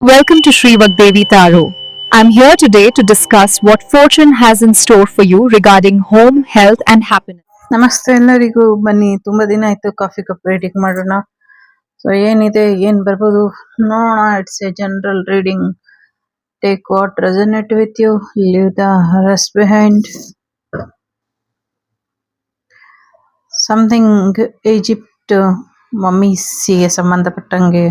Welcome to Sri Vagdevi Taro. I'm here today to discuss what fortune has in store for you regarding home, health, and happiness. ನಮಸ್ತೆ ಎಲ್ಲರಿಗೂ. ಬನ್ನಿ, ತುಂಬಾ ದಿನ ಆಯ್ತು coffee cup reading ಮಾಡೋಣ. So ಏನಿದೆ, ಏನ್ ಬರ್ಬೋದು ನೋಡೋಣ. It's a general reading. Take what resonate with you, leave the rest behind. Something Egypt ಮಮ್ಮೀಸಿಗೆ ಸಂಬಂಧಪಟ್ಟಂಗೆ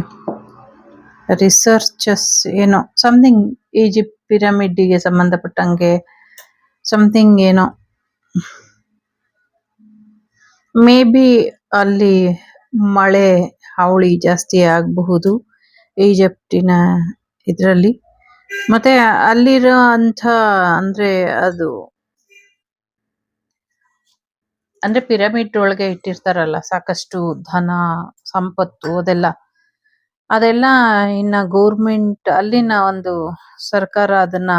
ರಿಸರ್ಚಸ್ ಏನೋ, ಸಮಥಿಂಗ್ ಈಜಿಪ್ಟ್ ಪಿರಮಿಡ್ಗೆ ಸಂಬಂಧಪಟ್ಟಂಗೆ ಸಮಥಿಂಗ್ ಏನೋ. ಮೇ ಬಿ ಅಲ್ಲಿ ಮಳೆ ಹಾವಳಿ ಜಾಸ್ತಿ ಆಗಬಹುದು ಈಜಿಪ್ಟಿನ ಇದರಲ್ಲಿ. ಮತ್ತೆ ಅಲ್ಲಿರೋ ಅಂದ್ರೆ ಅದು ಅಂದ್ರೆ ಪಿರಮಿಡ್ ಒಳಗೆ ಇಟ್ಟಿರ್ತಾರಲ್ಲ ಸಾಕಷ್ಟು ಧನ ಸಂಪತ್ತು, ಅದೆಲ್ಲ ಇನ್ನ ಗೌರ್ಮೆಂಟ್ ಅಲ್ಲಿನ ಒಂದು ಸರ್ಕಾರ ಅದನ್ನ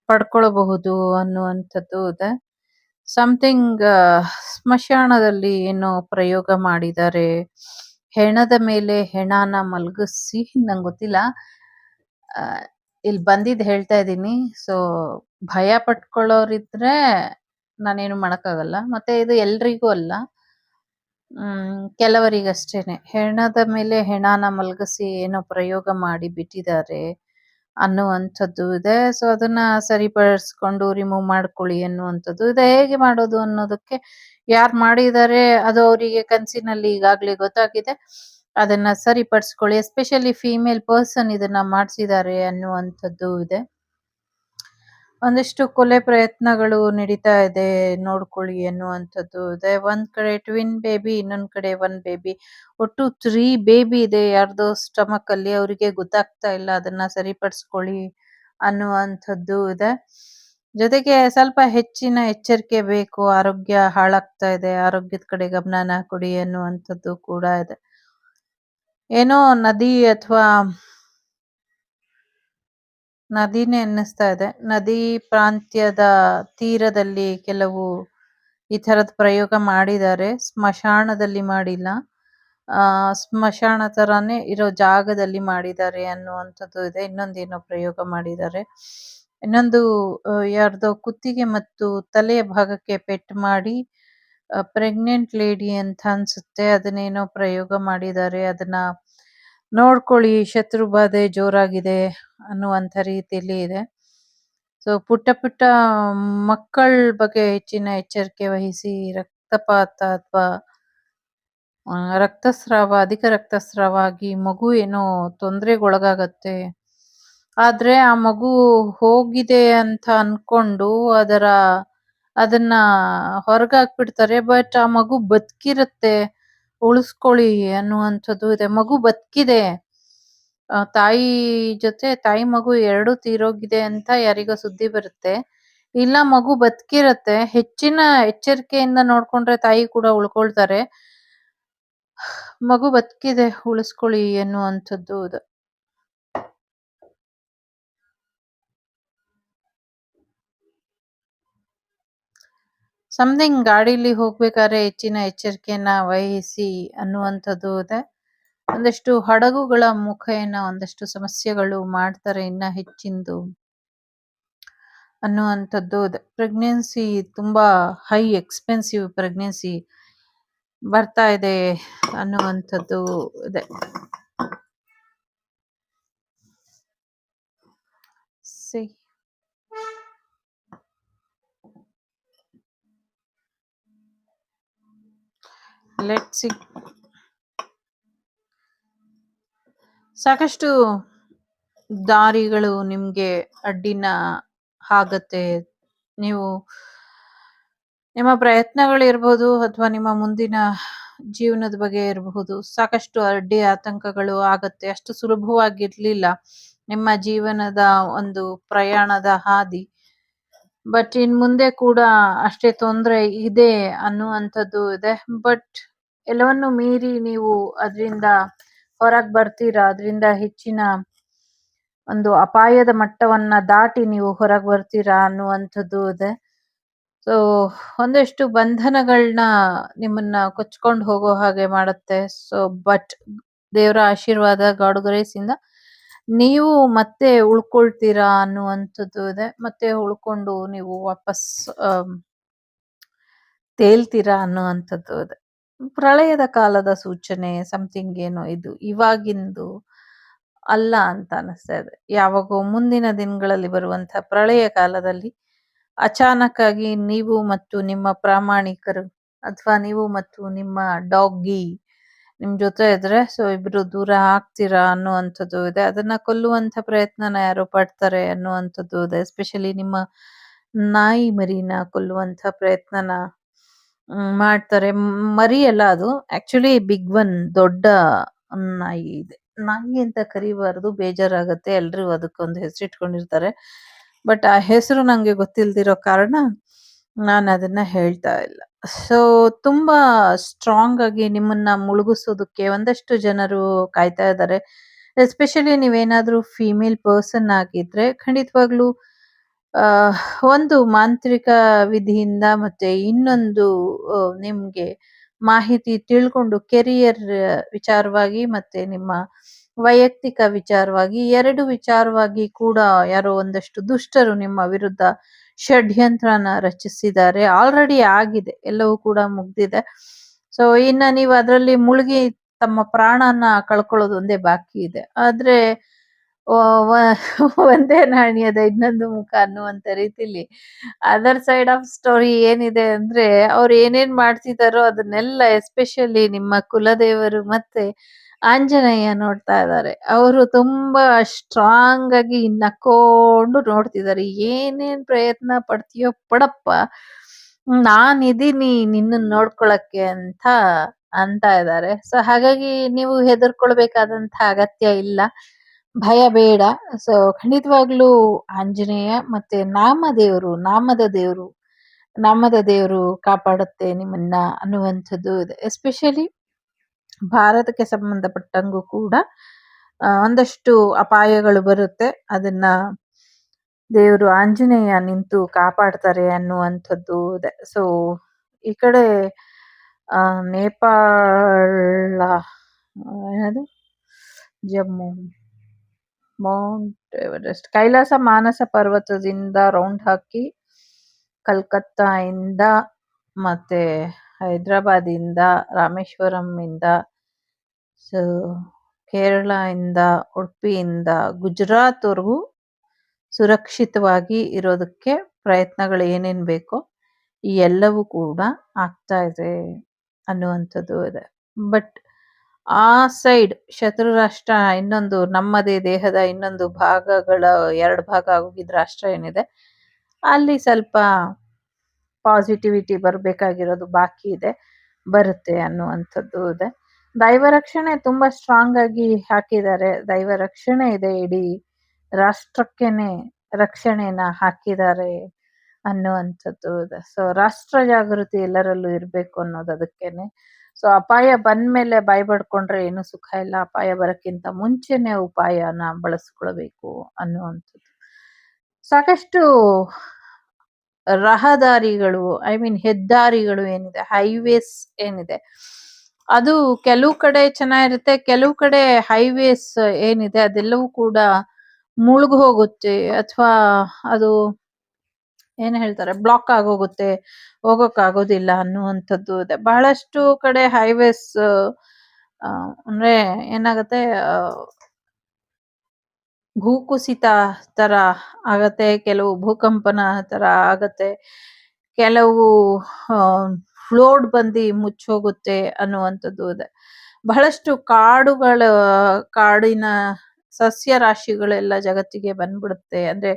ಪಡ್ಕೊಳ್ಬಹುದು ಅನ್ನುವಂಥದ್ದು ಇದೆ. ಸಮಥಿಂಗ್ ಸ್ಮಶಾನದಲ್ಲಿ ಏನೋ ಪ್ರಯೋಗ ಮಾಡಿದ್ದಾರೆ. ಹೆಣದ ಮೇಲೆ ಹೆಣನ ಮಲಗಿಸಿ, ನಂಗೆ ಗೊತ್ತಿಲ್ಲ, ಇಲ್ಲಿ ಬಂದಿದ್ದು ಹೇಳ್ತಾ ಇದ್ದೀನಿ. ಸೊ ಭಯ ಪಟ್ಕೊಳ್ಳೋರಿದ್ರೆ ನಾನೇನು ಮಾಡಕ್ಕಾಗಲ್ಲ. ಮತ್ತೆ ಇದು ಎಲ್ರಿಗೂ ಅಲ್ಲ, ಕೆಲವರಿಗಷ್ಟೇನೆ. ಹೆಣದ ಮೇಲೆ ಹೆಣನ ಮಲಗಿಸಿ ಏನೋ ಪ್ರಯೋಗ ಮಾಡಿ ಬಿಟ್ಟಿದ್ದಾರೆ ಅನ್ನುವಂಥದ್ದು ಇದೆ. ಸೊ ಅದನ್ನ ಸರಿಪಡಿಸ್ಕೊಂಡು ರಿಮೂವ್ ಮಾಡ್ಕೊಳ್ಳಿ ಅನ್ನುವಂಥದ್ದು ಇದೆ. ಹೇಗೆ ಮಾಡೋದು ಅನ್ನೋದಕ್ಕೆ ಯಾರು ಮಾಡಿದ್ದಾರೆ ಅದು ಅವರಿಗೆ ಕನಸಿನಲ್ಲಿ ಈಗಾಗ್ಲೇ ಗೊತ್ತಾಗಿದೆ. ಅದನ್ನ ಸರಿಪಡಿಸ್ಕೊಳ್ಳಿ. ಎಸ್ಪೆಷಲಿ ಫೀಮೇಲ್ ಪರ್ಸನ್ ಇದನ್ನ ಮಾಡಿಸಿದ್ದಾರೆ ಅನ್ನುವಂಥದ್ದು ಇದೆ. ಒಂದಿಷ್ಟು ಕೊಲೆ ಪ್ರಯತ್ನಗಳು ನಡೀತಾ ಇದೆ, ನೋಡ್ಕೊಳ್ಳಿ ಅನ್ನುವಂಥದ್ದು ಇದೆ. ಒಂದ್ ಕಡೆ ಟ್ವಿನ್ ಬೇಬಿ, ಇನ್ನೊಂದ್ ಕಡೆ 1 ಬೇಬಿ, ಒಟ್ಟು 3 ಬೇಬಿ ಇದೆ ಯಾರ್ದೋ ಸ್ಟಮಕ್ ಅಲ್ಲಿ. ಅವರಿಗೆ ಗೊತ್ತಾಗ್ತಾ ಇಲ್ಲ, ಅದನ್ನ ಸರಿಪಡಿಸ್ಕೊಳ್ಳಿ ಅನ್ನುವಂಥದ್ದು ಇದೆ. ಜೊತೆಗೆ ಸ್ವಲ್ಪ ಹೆಚ್ಚಿನ ಎಚ್ಚರಿಕೆ ಬೇಕು, ಆರೋಗ್ಯ ಹಾಳಾಗ್ತಾ ಇದೆ, ಆರೋಗ್ಯದ ಕಡೆ ಗಮನನ ಕೊಡಿ ಅನ್ನುವಂಥದ್ದು ಕೂಡ ಇದೆ. ಏನೋ ನದಿ ಅಥವಾ ನದಿನೇ ಅನ್ನಿಸ್ತಾ ಇದೆ. ನದಿ ಪ್ರಾಂತ್ಯದ ತೀರದಲ್ಲಿ ಕೆಲವು ಈ ತರದ ಪ್ರಯೋಗ ಮಾಡಿದ್ದಾರೆ. ಸ್ಮಶಾನದಲ್ಲಿ ಮಾಡಿಲ್ಲ, ಸ್ಮಶಾನ ತರಾನೇ ಇರೋ ಜಾಗದಲ್ಲಿ ಮಾಡಿದ್ದಾರೆ ಅನ್ನುವಂಥದ್ದು ಇದೆ. ಇನ್ನೊಂದೇನೋ ಪ್ರಯೋಗ ಮಾಡಿದ್ದಾರೆ. ಇನ್ನೊಂದು ಯಾರ್ದೋ ಕುತ್ತಿಗೆ ಮತ್ತು ತಲೆಯ ಭಾಗಕ್ಕೆ ಪೆಟ್ಟು ಮಾಡಿ, ಪ್ರೆಗ್ನೆಂಟ್ ಲೇಡಿ ಅಂತ ಅನ್ಸುತ್ತೆ, ಅದನ್ನೇನೋ ಪ್ರಯೋಗ ಮಾಡಿದ್ದಾರೆ. ಅದನ್ನ ನೋಡ್ಕೊಳ್ಳಿ, ಶತ್ರು ಬಾಧೆ ಜೋರಾಗಿದೆ ಅನ್ನುವಂಥ ರೀತಿಯಲ್ಲಿ ಇದೆ. ಸೊ ಪುಟ್ಟ ಪುಟ್ಟ ಮಕ್ಕಳ ಬಗ್ಗೆ ಹೆಚ್ಚಿನ ಎಚ್ಚರಿಕೆ ವಹಿಸಿ. ರಕ್ತಪಾತ ಅಥವಾ ರಕ್ತಸ್ರಾವ, ಅಧಿಕ ರಕ್ತಸ್ರಾವ ಆಗಿ ಮಗು ಏನೋ ತೊಂದರೆಗೊಳಗಾಗತ್ತೆ. ಆದ್ರೆ ಆ ಮಗು ಹೋಗಿದೆ ಅಂತ ಅನ್ಕೊಂಡು ಅದನ್ನ ಹೊರಗಾಕ್ಬಿಡ್ತಾರೆ. ಬಟ್ ಆ ಮಗು ಬದುಕಿರುತ್ತೆ, ಉಳಿಸ್ಕೊಳ್ಳಿ ಅನ್ನುವಂಥದ್ದು ಇದೆ. ಮಗು ಬದುಕಿದೆ, ತಾಯಿ ಜೊತೆ ತಾಯಿ ಮಗು 2 ತೀರೋಗಿದೆ ಅಂತ ಯಾರಿಗೋ ಸುದ್ದಿ ಬರುತ್ತೆ. ಇಲ್ಲ, ಮಗು ಬದುಕಿರತ್ತೆ, ಹೆಚ್ಚಿನ ಎಚ್ಚರಿಕೆಯಿಂದ ನೋಡ್ಕೊಂಡ್ರೆ ತಾಯಿ ಕೂಡ ಉಳ್ಕೊಳ್ತಾರೆ. ಮಗು ಬದುಕಿದೆ, ಉಳಿಸ್ಕೊಳ್ಳಿ ಅನ್ನುವಂಥದ್ದು ಇದೆ. ಸಮಥಿಂಗ್ ಗಾಡಿಲಿ ಹೋಗ್ಬೇಕಾದ್ರೆ ಹೆಚ್ಚಿನ ಎಚ್ಚರಿಕೆಯನ್ನ ವಹಿಸಿ ಅನ್ನುವಂಥದ್ದು ಇದೆ. ಒಂದಷ್ಟು ಹಡಗುಗಳ ಮುಖೇನ ಒಂದಷ್ಟು ಸಮಸ್ಯೆಗಳು ಮಾಡ್ತಾರೆ ಇನ್ನ ಹೆಚ್ಚಿಂದು ಅನ್ನುವಂಥದ್ದು ಇದೆ. ಪ್ರೆಗ್ನೆನ್ಸಿ ತುಂಬಾ ಹೈ ಎಕ್ಸ್ಪೆನ್ಸಿವ್ ಪ್ರೆಗ್ನೆನ್ಸಿ ಬರ್ತಾ ಇದೆ ಅನ್ನುವಂಥದ್ದು ಇದೆ. ಸಿ ಲೆಟ್ ಸಿ, ಸಾಕಷ್ಟು ದಾರಿಗಳು ನಿಮ್ಗೆ ಅಡ್ಡಿನ ಆಗತ್ತೆ. ನೀವು ನಿಮ್ಮ ಪ್ರಯತ್ನಗಳಿರ್ಬೋದು ಅಥವಾ ನಿಮ್ಮ ಮುಂದಿನ ಜೀವನದ ಬಗ್ಗೆ ಇರಬಹುದು, ಸಾಕಷ್ಟು ಅಡ್ಡಿ ಆತಂಕಗಳು ಆಗತ್ತೆ. ಅಷ್ಟು ಸುಲಭವಾಗಿರ್ಲಿಲ್ಲ ನಿಮ್ಮ ಜೀವನದ ಒಂದು ಪ್ರಯಾಣದ ಹಾದಿ. ಬಟ್ ಇನ್ ಮುಂದೆ ಕೂಡ ಅಷ್ಟೇ ತೊಂದರೆ ಇದೆ ಅನ್ನುವಂಥದ್ದು ಇದೆ. ಬಟ್ ಎಲ್ಲವನ್ನು ಮೀರಿ ನೀವು ಅದರಿಂದ ಹೊರಗೆ ಬರ್ತೀರಾ. ಅದರಿಂದ ಹೆಚ್ಚಿನ ಒಂದು ಅಪಾಯದ ಮಟ್ಟವನ್ನ ದಾಟಿ ನೀವು ಹೊರಗೆ ಬರ್ತೀರಾ ಅನ್ನುವಂಥದ್ದು ಇದೆ. ಸೊ ಒಂದಷ್ಟು ಬಂಧನಗಳನ್ನ ನಿಮ್ಮನ್ನ ಕೊಚ್ಕೊಂಡು ಹೋಗೋ ಹಾಗೆ ಮಾಡುತ್ತೆ. ಸೊ ಬಟ್ ದೇವರ ಆಶೀರ್ವಾದ, ಗಾಡ್ ಗ್ರೇಸ್ ಇಂದ ನೀವು ಮತ್ತೆ ಉಳ್ಕೊಳ್ತೀರಾ ಅನ್ನುವಂಥದ್ದು ಇದೆ. ಮತ್ತೆ ಉಳ್ಕೊಂಡು ನೀವು ವಾಪಸ್ ಆಹ್, ತೇಲ್ತೀರಾ ಅನ್ನುವಂಥದ್ದು ಇದೆ. ಪ್ರಳಯದ ಕಾಲದ ಸೂಚನೆ ಸಮಥಿಂಗ್ ಏನೋ ಇದು ಇವಾಗಿಂದು ಅಲ್ಲ ಅಂತ ಅನಿಸ್ತಾ ಇದೆ. ಯಾವಾಗೋ ಮುಂದಿನ ದಿನಗಳಲ್ಲಿ ಬರುವಂತಹ ಪ್ರಳಯ ಕಾಲದಲ್ಲಿ ಅಚಾನಕ್ಕಾಗಿ ನೀವು ಮತ್ತು ನಿಮ್ಮ ಪ್ರಾಮಾಣಿಕರು ಅಥವಾ ನೀವು ಮತ್ತು ನಿಮ್ಮ ಡಾಗಿ ನಿಮ್ ಜೊತೆ ಇದ್ರೆ ಸೊ ಇಬ್ರು ದೂರ ಆಗ್ತೀರಾ ಅನ್ನುವಂಥದ್ದು ಇದೆ. ಅದನ್ನ ಕೊಲ್ಲುವಂತ ಪ್ರಯತ್ನನ ಯಾರೋ ಪಡ್ತಾರೆ ಅನ್ನುವಂಥದ್ದು ಇದೆ. ಎಸ್ಪೆಷಲಿ ನಿಮ್ಮ ನಾಯಿ ಮರಿನ ಕೊಲ್ಲುವಂತ ಪ್ರಯತ್ನನ ಮಾಡ್ತಾರೆ. ಮರಿ ಅಲ್ಲ ಅದು ಆಕ್ಚುಲಿ ಬಿಗ್ ಒನ್ ದೊಡ್ಡ ನಾಯಿ ಇದೆ. ನಾಯಿ ಅಂತ ಕರಿಬಾರ್ದು ಬೇಜಾರಾಗತ್ತೆ. ಎಲ್ರೂ ಅದಕ್ಕೊಂದು ಹೆಸರಿಟ್ಕೊಂಡಿರ್ತಾರೆ. ಬಟ್ ಆ ಹೆಸರು ನಂಗೆ ಗೊತ್ತಿಲ್ದಿರೋ ಕಾರಣ ನಾನು ಅದನ್ನ ಹೇಳ್ತಾ ಇಲ್ಲ. ಸೊ ತುಂಬಾ ಸ್ಟ್ರಾಂಗ್ ಆಗಿ ನಿಮ್ಮನ್ನ ಮುಳುಗಿಸೋದಕ್ಕೆ ಒಂದಷ್ಟು ಜನರು ಕಾಯ್ತಾ ಇದ್ದಾರೆ. ಎಸ್ಪೆಷಲಿ ನೀವೇನಾದ್ರೂ ಫೀಮೇಲ್ ಪರ್ಸನ್ ಆಗಿದ್ರೆ ಖಂಡಿತವಾಗ್ಲೂ ಆಹ್, ಒಂದು ಮಾಂತ್ರಿಕ ವಿಧಿಯಿಂದ ಮತ್ತೆ ಇನ್ನೊಂದು ನಿಮ್ಗೆ ಮಾಹಿತಿ ತಿಳ್ಕೊಂಡು ಕೆರಿಯರ್ ವಿಚಾರವಾಗಿ ಮತ್ತೆ ನಿಮ್ಮ ವೈಯಕ್ತಿಕ ವಿಚಾರವಾಗಿ 2 ವಿಚಾರವಾಗಿ ಕೂಡ ಯಾರೋ ಒಂದಷ್ಟು ದುಷ್ಟರು ನಿಮ್ಮ ವಿರುದ್ಧ ಷಡ್ಯಂತ್ರನ ರಚಿಸಿದ್ದಾರೆ. ಆಲ್ರೆಡಿ ಆಗಿದೆ. ಎಲ್ಲವೂ ಕೂಡ ಮುಗ್ದಿದೆ. ಸೊ ಇನ್ನ ನೀವು ಅದರಲ್ಲಿ ಮುಳುಗಿ ತಮ್ಮ ಪ್ರಾಣನ ಕಳ್ಕೊಳ್ಳೋದು ಒಂದೇ ಬಾಕಿ ಇದೆ. ಆದ್ರೆ ಒ ವ ಒಂದೇ ನಾಣ್ಯದ ಇನ್ನೊಂದು ಮುಖ ಅನ್ನುವಂತ ರೀತಿಲಿ ಅದರ್ ಸೈಡ್ ಆಫ್ ಸ್ಟೋರಿ ಏನಿದೆ ಅಂದ್ರೆ ಅವ್ರು ಏನೇನ್ ಮಾಡ್ತಿದಾರೋ ಅದನ್ನೆಲ್ಲ ಎಸ್ಪೆಷಲಿ ನಿಮ್ಮ ಕುಲದೇವರು ಮತ್ತೆ ಆಂಜನೇಯ ನೋಡ್ತಾ ಇದ್ದಾರೆ. ಅವರು ತುಂಬಾ ಸ್ಟ್ರಾಂಗ್ ಆಗಿ ನಕ್ಕೊಂಡು ನೋಡ್ತಿದ್ದಾರೆ. ಏನೇನ್ ಪ್ರಯತ್ನ ಪಡ್ತೀಯೋ ಪಡಪ್ಪ. ನಾನಿದೀನಿ ನಿನ್ನನ್ ನೋಡ್ಕೊಳಕ್ಕೆ ಅಂತ ಇದ್ದಾರೆ. ಸೊ ಹಾಗಾಗಿ ನೀವು ಹೆದರ್ಕೊಳ್ಬೇಕಾದಂತ ಅಗತ್ಯ ಇಲ್ಲ. ಭಯ ಬೇಡ. ಸೊ ಖಂಡಿತವಾಗ್ಲೂ ಆಂಜನೇಯ ಮತ್ತೆ ನಾಮದ ದೇವರು ಕಾಪಾಡುತ್ತೆ ನಿಮ್ಮನ್ನ ಅನ್ನುವಂಥದ್ದು ಇದೆ. ಎಸ್ಪೆಷಲಿ ಭಾರತಕ್ಕೆ ಸಂಬಂಧಪಟ್ಟಂಗೂ ಕೂಡ ಒಂದಷ್ಟು ಅಪಾಯಗಳು ಬರುತ್ತೆ. ಅದನ್ನ ದೇವರು ಆಂಜನೇಯ ನಿಂತು ಕಾಪಾಡ್ತಾರೆ ಅನ್ನುವಂಥದ್ದು ಇದೆ. ಸೊ ಈ ಕಡೆ ನೇಪಾಳ ಏನದು ಜಮ್ಮು ಮೌಂಟ್ ಎವರೆಸ್ಟ್ ಕೈಲಾಸ ಮಾನಸ ಪರ್ವತದಿಂದ ರೌಂಡ್ ಹಾಕಿ ಕಲ್ಕತ್ತಾ ಇಂದ ಮತ್ತೆ ಹೈದರಾಬಾದ್ ಇಂದ ರಾಮೇಶ್ವರಂ ಇಂದ ಸೊ ಕೇರಳ ಇಂದ ಉಡುಪಿಯಿಂದ ಗುಜರಾತ್ ವರೆಗೂ ಸುರಕ್ಷಿತವಾಗಿ ಇರೋದಕ್ಕೆ ಪ್ರಯತ್ನಗಳು ಏನೇನ್ ಬೇಕೋ ಈ ಎಲ್ಲವೂ ಕೂಡ ಆಗ್ತಾ ಇದೆ ಅನ್ನುವಂಥದ್ದು ಇದೆ. ಬಟ್ ಆ ಸೈಡ್ ಶತ್ರು ರಾಷ್ಟ್ರ ಇನ್ನೊಂದು ನಮ್ಮದೇ ದೇಹದ ಇನ್ನೊಂದು ಭಾಗಗಳ 2 ಭಾಗ ಆಗೋಗಿದ್ ರಾಷ್ಟ್ರ ಏನಿದೆ ಅಲ್ಲಿ ಸ್ವಲ್ಪ ಪಾಸಿಟಿವಿಟಿ ಬರ್ಬೇಕಾಗಿರೋದು ಬಾಕಿ ಇದೆ. ಬರುತ್ತೆ ಅನ್ನುವಂಥದ್ದು ಇದೆ. ದೈವ ರಕ್ಷಣೆ ತುಂಬಾ ಸ್ಟ್ರಾಂಗ್ ಆಗಿ ಹಾಕಿದ್ದಾರೆ. ದೈವ ರಕ್ಷಣೆ ಇದೆ. ಇಡೀ ರಾಷ್ಟ್ರಕ್ಕೆನೆ ರಕ್ಷಣೆನ ಹಾಕಿದ್ದಾರೆ ಅನ್ನುವಂಥದ್ದು ಇದೆ. ಸೊ ರಾಷ್ಟ್ರ ಜಾಗೃತಿ ಎಲ್ಲರಲ್ಲೂ ಇರ್ಬೇಕು ಅನ್ನೋದು ಅದಕ್ಕೇನೆ. ಸೊ ಅಪಾಯ ಬಂದ್ಮೇಲೆ ಬಾಯ್ ಬಡ್ಕೊಂಡ್ರೆ ಏನು ಸುಖ ಇಲ್ಲ. ಅಪಾಯ ಬರಕ್ಕಿಂತ ಮುಂಚೆನೆ ಉಪಾಯನ ಬಳಸ್ಕೊಳ್ಬೇಕು ಅನ್ನುವಂಥದ್ದು. ಸಾಕಷ್ಟು ರಹದಾರಿಗಳು ಐ ಮೀನ್ ಹೆದ್ದಾರಿಗಳು ಏನಿದೆ ಹೈವೇಸ್ ಏನಿದೆ ಅದು ಕೆಲವು ಕಡೆ ಚೆನ್ನಾಗಿರುತ್ತೆ. ಕೆಲವು ಕಡೆ ಹೈವೇಸ್ ಏನಿದೆ ಅದೆಲ್ಲವೂ ಕೂಡ ಮುಳುಗ್ ಹೋಗುತ್ತೆ ಅಥವಾ ಅದು ಏನ್ ಹೇಳ್ತಾರೆ ಬ್ಲಾಕ್ ಆಗೋಗುತ್ತೆ. ಹೋಗೋಕ್ಕಾಗೋದಿಲ್ಲ ಅನ್ನುವಂಥದ್ದು ಇದೆ. ಬಹಳಷ್ಟು ಕಡೆ ಹೈವೇಸ್ ಅಂದ್ರೆ ಏನಾಗತ್ತೆ ಭೂಕುಸಿತ ತರ ಆಗತ್ತೆ. ಕೆಲವು ಭೂಕಂಪನ ತರ ಆಗತ್ತೆ. ಕೆಲವು ಫ್ಲೋಡ್ ಬಂದು ಮುಚ್ಚೋಗುತ್ತೆ ಅನ್ನುವಂಥದ್ದು ಇದೆ. ಬಹಳಷ್ಟು ಕಾಡಿನ ಸಸ್ಯ ರಾಶಿಗಳೆಲ್ಲ ಜಗತ್ತಿಗೆ ಬಂದ್ಬಿಡುತ್ತೆ. ಅಂದ್ರೆ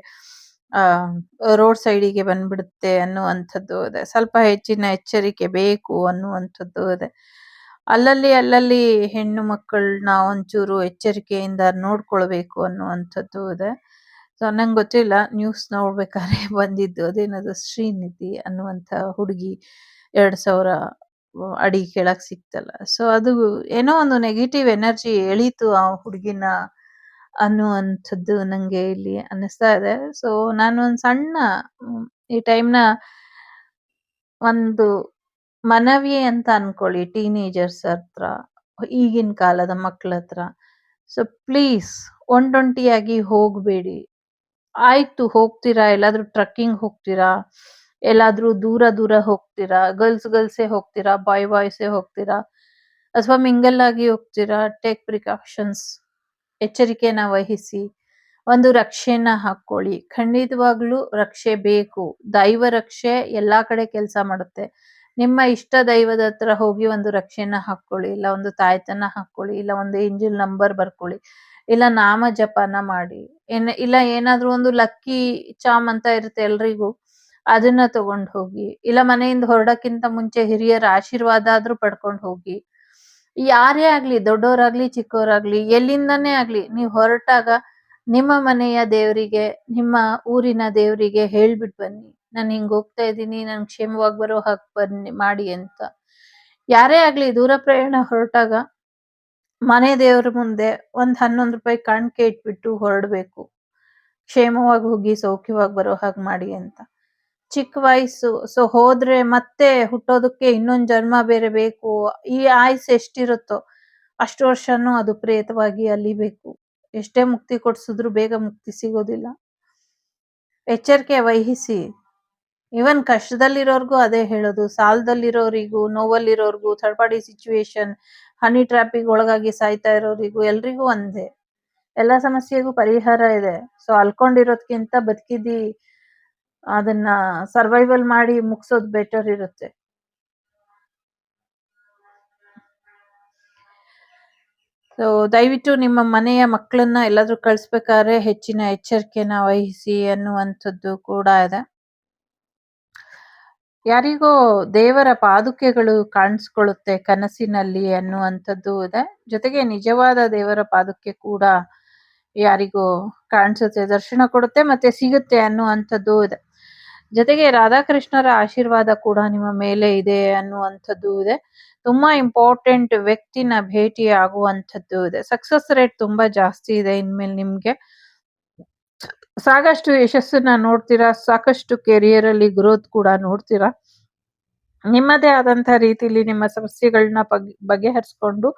ರೋಡ್ ಸೈಡಿಗೆ ಬಂದ್ಬಿಡುತ್ತೆ ಅನ್ನುವಂಥದ್ದು ಇದೆ. ಸ್ವಲ್ಪ ಹೆಚ್ಚಿನ ಎಚ್ಚರಿಕೆ ಬೇಕು ಅನ್ನುವಂಥದ್ದು ಇದೆ. ಅಲ್ಲಲ್ಲಿ ಹೆಣ್ಣು ಮಕ್ಕಳನ್ನ ಒಂಚೂರು ಎಚ್ಚರಿಕೆಯಿಂದ ನೋಡ್ಕೊಳ್ಬೇಕು ಅನ್ನುವಂಥದ್ದು ಇದೆ. ಸೊ ನಂಗೆ ಗೊತ್ತಿಲ್ಲ ನ್ಯೂಸ್ ನೋಡ್ಬೇಕಾದ್ರೆ ಬಂದಿದ್ದು ಅದೇನದು ಶ್ರೀನಿಧಿ ಅನ್ನುವಂಥ ಹುಡುಗಿ 2000 ಅಡಿ ಕೆಳಗ್ ಸಿಕ್ತಲ್ಲ. ಸೊ ಅದು ಏನೋ ಒಂದು ನೆಗೆಟಿವ್ ಎನರ್ಜಿ ಎಳೀತು ಆ ಹುಡುಗಿನ ಅನ್ನುವಂಥದ್ದು ನಂಗೆ ಇಲ್ಲಿ ಅನ್ನಿಸ್ತಾ ಇದೆ. ಸೊ ನಾನು ಒಂದ್ ಸಣ್ಣ ಈ ಟೈಮ್ನ ಒಂದು ಮನವಿ ಅಂತ ಅನ್ಕೊಳ್ಳಿ ಟೀನೇಜರ್ಸ್ ಹತ್ರ, ಈಗಿನ ಕಾಲದ ಮಕ್ಳ ಹತ್ರ. ಸೊ ಪ್ಲೀಸ್ ಒಂಟೊಂಟಿಯಾಗಿ ಹೋಗ್ಬೇಡಿ. ಆಯ್ತು ಹೋಗ್ತೀರಾ, ಎಲ್ಲಾದ್ರೂ ಟ್ರೆಕ್ಕಿಂಗ್ ಹೋಗ್ತೀರಾ, ಎಲ್ಲಾದ್ರೂ ದೂರ ದೂರ ಹೋಗ್ತೀರಾ, ಗರ್ಲ್ಸೇ ಹೋಗ್ತೀರಾ, ಬಾಯ್ಸೇ ಹೋಗ್ತೀರಾ, ಅಥವಾ ಮಿಂಗಲ್ ಆಗಿ ಹೋಗ್ತೀರಾ, ಟೇಕ್ ಪ್ರಿಕಾಷನ್ಸ್, ಎಚ್ಚರಿಕೆನ ವಹಿಸಿ. ಒಂದು ರಕ್ಷೆನ ಹಾಕ್ಕೊಳ್ಳಿ. ಖಂಡಿತವಾಗ್ಲೂ ರಕ್ಷೆ ಬೇಕು. ದೈವ ರಕ್ಷೆ ಎಲ್ಲಾ ಕಡೆ ಕೆಲ್ಸ ಮಾಡುತ್ತೆ. ನಿಮ್ಮ ಇಷ್ಟ ದೈವದ ಹತ್ರ ಹೋಗಿ ಒಂದು ರಕ್ಷೆನ ಹಾಕ್ಕೊಳ್ಳಿ, ಇಲ್ಲ ಒಂದು ತಾಯ್ತನ ಹಾಕ್ಕೊಳ್ಳಿ, ಇಲ್ಲ ಒಂದು ಏಂಜಲ್ ನಂಬರ್ ಬರ್ಕೊಳ್ಳಿ, ಇಲ್ಲ ನಾಮ ಜಪನ ಮಾಡಿ. ಇಲ್ಲ ಏನಾದ್ರೂ ಒಂದು ಲಕ್ಕಿ ಚಾಮ್ ಅಂತ ಇರುತ್ತೆ ಎಲ್ರಿಗೂ, ಅದನ್ನ ತಗೊಂಡ್ ಹೋಗಿ. ಇಲ್ಲ ಮನೆಯಿಂದ ಹೊರಡಕ್ಕಿಂತ ಮುಂಚೆ ಹಿರಿಯರ ಆಶೀರ್ವಾದ ಆದ್ರೂ ಪಡ್ಕೊಂಡ್ ಹೋಗಿ. ಯಾರೇ ಆಗ್ಲಿ, ದೊಡ್ಡವರಾಗ್ಲಿ ಚಿಕ್ಕವರಾಗ್ಲಿ, ಎಲ್ಲಿಂದಾನೇ ಆಗ್ಲಿ, ನೀವ್ ಹೊರಟಾಗ ನಿಮ್ಮ ಮನೆಯ ದೇವರಿಗೆ, ನಿಮ್ಮ ಊರಿನ ದೇವರಿಗೆ ಹೇಳ್ಬಿಟ್ ಬನ್ನಿ, ನಾನ್ ಹಿಂಗ್ ಹೋಗ್ತಾ ಇದ್ದೀನಿ, ನನ್ ಕ್ಷೇಮವಾಗಿ ಬರೋ ಹಾಗ್ ಬನ್ನಿ ಮಾಡಿ ಅಂತ. ಯಾರೇ ಆಗ್ಲಿ ದೂರ ಪ್ರಯಾಣ ಹೊರಟಾಗ ಮನೆ ದೇವ್ರ ಮುಂದೆ ಒಂದ್ 11 ರೂಪಾಯಿ ಕಾಣಿಕೆ ಇಟ್ಬಿಟ್ಟು ಹೊರಡ್ಬೇಕು. ಕ್ಷೇಮವಾಗಿ ಹೋಗಿ ಸೌಖ್ಯವಾಗಿ ಬರೋ ಹಾಗ್ ಮಾಡಿ ಅಂತ. ಚಿಕ್ಕ ವಯಸ್ಸು, ಸೊ ಹೋದ್ರೆ ಮತ್ತೆ ಹುಟ್ಟೋದಕ್ಕೆ ಇನ್ನೊಂದ್ ಜನ್ಮ ಬೇರೆ ಬೇಕು. ಈ ಆಯುಸ್ ಎಷ್ಟಿರುತ್ತೋ ಅಷ್ಟು ವರ್ಷನೂ ಅದು ಪ್ರೇತವಾಗಿ ಅಲಿಬೇಕು. ಎಷ್ಟೇ ಮುಕ್ತಿ ಕೊಡ್ಸಿದ್ರು ಬೇಗ ಮುಕ್ತಿ ಸಿಗೋದಿಲ್ಲ. ಎಚ್ಚರಿಕೆ ವಹಿಸಿ. ಇವನ್ ಕಷ್ಟದಲ್ಲಿರೋರ್ಗೂ ಅದೇ ಹೇಳೋದು. ಸಾಲದಲ್ಲಿರೋರಿಗೂ, ನೋವಲ್ಲಿರೋರ್ಗೂ, ಥರ್ಡ್ ಪಾರ್ಟಿ ಸಿಚುವೇಶನ್, ಹನಿ ಟ್ರಾಪಿಗೆ ಒಳಗಾಗಿ ಸಾಯ್ತಾ ಇರೋರಿಗೂ ಎಲ್ರಿಗೂ ಒಂದೇ. ಎಲ್ಲಾ ಸಮಸ್ಯೆಗೂ ಪರಿಹಾರ ಇದೆ. ಸೊ ಅಲ್ಕೊಂಡಿರೋದ್ಕಿಂತ ಬದುಕಿದಿ ಅದನ್ನ ಸರ್ವೈವಲ್ ಮಾಡಿ ಮುಗ್ಸೋದ್ ಬೆಟರ್ ಇರುತ್ತೆ. ಸೊ ದಯವಿಟ್ಟು ನಿಮ್ಮ ಮನೆಯ ಮಕ್ಕಳನ್ನ ಎಲ್ಲಾದ್ರೂ ಕಳ್ಸ್ಬೇಕಾದ್ರೆ ಹೆಚ್ಚಿನ ಎಚ್ಚರಿಕೆನ ವಹಿಸಿ ಅನ್ನುವಂಥದ್ದು ಕೂಡ ಇದೆ. ಯಾರಿಗೋ ದೇವರ ಪಾದುಕೆಗಳು ಕಾಣಿಸ್ಕೊಳ್ಳುತ್ತೆ ಕನಸಿನಲ್ಲಿ ಅನ್ನುವಂಥದ್ದು ಇದೆ. ಜೊತೆಗೆ ನಿಜವಾದ ದೇವರ ಪಾದುಕೆ ಕೂಡ ಯಾರಿಗೋ ಕಾಣಿಸುತ್ತೆ, ದರ್ಶನ ಕೊಡುತ್ತೆ ಮತ್ತೆ ಸಿಗುತ್ತೆ ಅನ್ನುವಂಥದ್ದು ಇದೆ. ಜೊತೆಗೆ ರಾಧಾಕೃಷ್ಣರ ಆಶೀರ್ವಾದ ಕೂಡ ನಿಮ್ಮ ಮೇಲೆ ಇದೆ ಅನ್ನುವಂಥದ್ದು ಇದೆ. ತುಂಬಾ ಇಂಪಾರ್ಟೆಂಟ್ ವ್ಯಕ್ತಿನ ಭೇಟಿ ಆಗುವಂಥದ್ದು ಇದೆ. ಸಕ್ಸಸ್ ರೇಟ್ ತುಂಬಾ ಜಾಸ್ತಿ ಇದೆ ಇನ್ಮೇಲೆ ನಿಮ್ಗೆ. ಸಾಕಷ್ಟು ಯಶಸ್ಸನ್ನ ನೋಡ್ತೀರಾ, ಸಾಕಷ್ಟು ಕೆರಿಯರ್ ಅಲ್ಲಿ ಗ್ರೋತ್ ಕೂಡ ನೋಡ್ತೀರಾ. ನಿಮ್ಮದೇ ಆದಂತ ರೀತಿಲಿ ನಿಮ್ಮ ಸಮಸ್ಯೆಗಳನ್ನ ಬಗೆಹರಿಸ್ಕೊಂಡು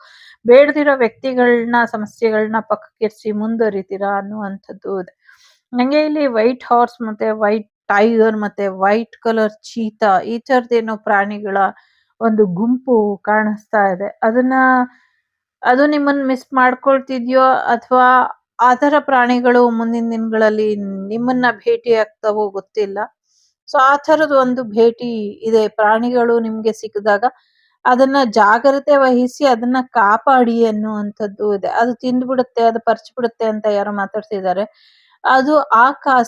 ಬೇಡದಿರೋ ವ್ಯಕ್ತಿಗಳನ್ನ ಸಮಸ್ಯೆಗಳನ್ನ ಪಕ್ಕಕ್ಕಿರಿಸಿ ಮುಂದುವರಿತೀರಾ ಅನ್ನುವಂಥದ್ದು ಇದೆ. ನಂಗೆ ಇಲ್ಲಿ ವೈಟ್ ಹಾರ್ಸ್ ಮತ್ತೆ ವೈಟ್ ಟೈಗರ್ ಮತ್ತೆ ವೈಟ್ ಕಲರ್ ಚೀತಾ ಈ ತರದೇನೋ ಪ್ರಾಣಿಗಳ ಒಂದು ಗುಂಪು ಕಾಣಿಸ್ತಾ ಇದೆ. ಅದು ನಿಮ್ಮನ್ನ ಮಿಸ್ ಮಾಡ್ಕೊಳ್ತಿದ್ಯೋ ಅಥವಾ ಆತರ ಪ್ರಾಣಿಗಳು ಮುಂದಿನ ದಿನಗಳಲ್ಲಿ ನಿಮ್ಮನ್ನ ಭೇಟಿ ಆಗ್ತಾವೋ ಗೊತ್ತಿಲ್ಲ. ಸೊ ಆ ತರದ ಒಂದು ಭೇಟಿ ಇದೆ. ಪ್ರಾಣಿಗಳು ನಿಮ್ಗೆ ಸಿಕ್ಕಿದಾಗ ಅದನ್ನ ಜಾಗ್ರತೆ ವಹಿಸಿ ಅದನ್ನ ಕಾಪಾಡಿ ಅನ್ನುವಂಥದ್ದು ಇದೆ. ಅದು ತಿಂದ್ಬಿಡುತ್ತೆ, ಅದು ಪರ್ಚ್ಬಿಡುತ್ತೆ ಅಂತ ಯಾರೋ ಮಾತಾಡ್ತಿದ್ದಾರೆ. ಅದು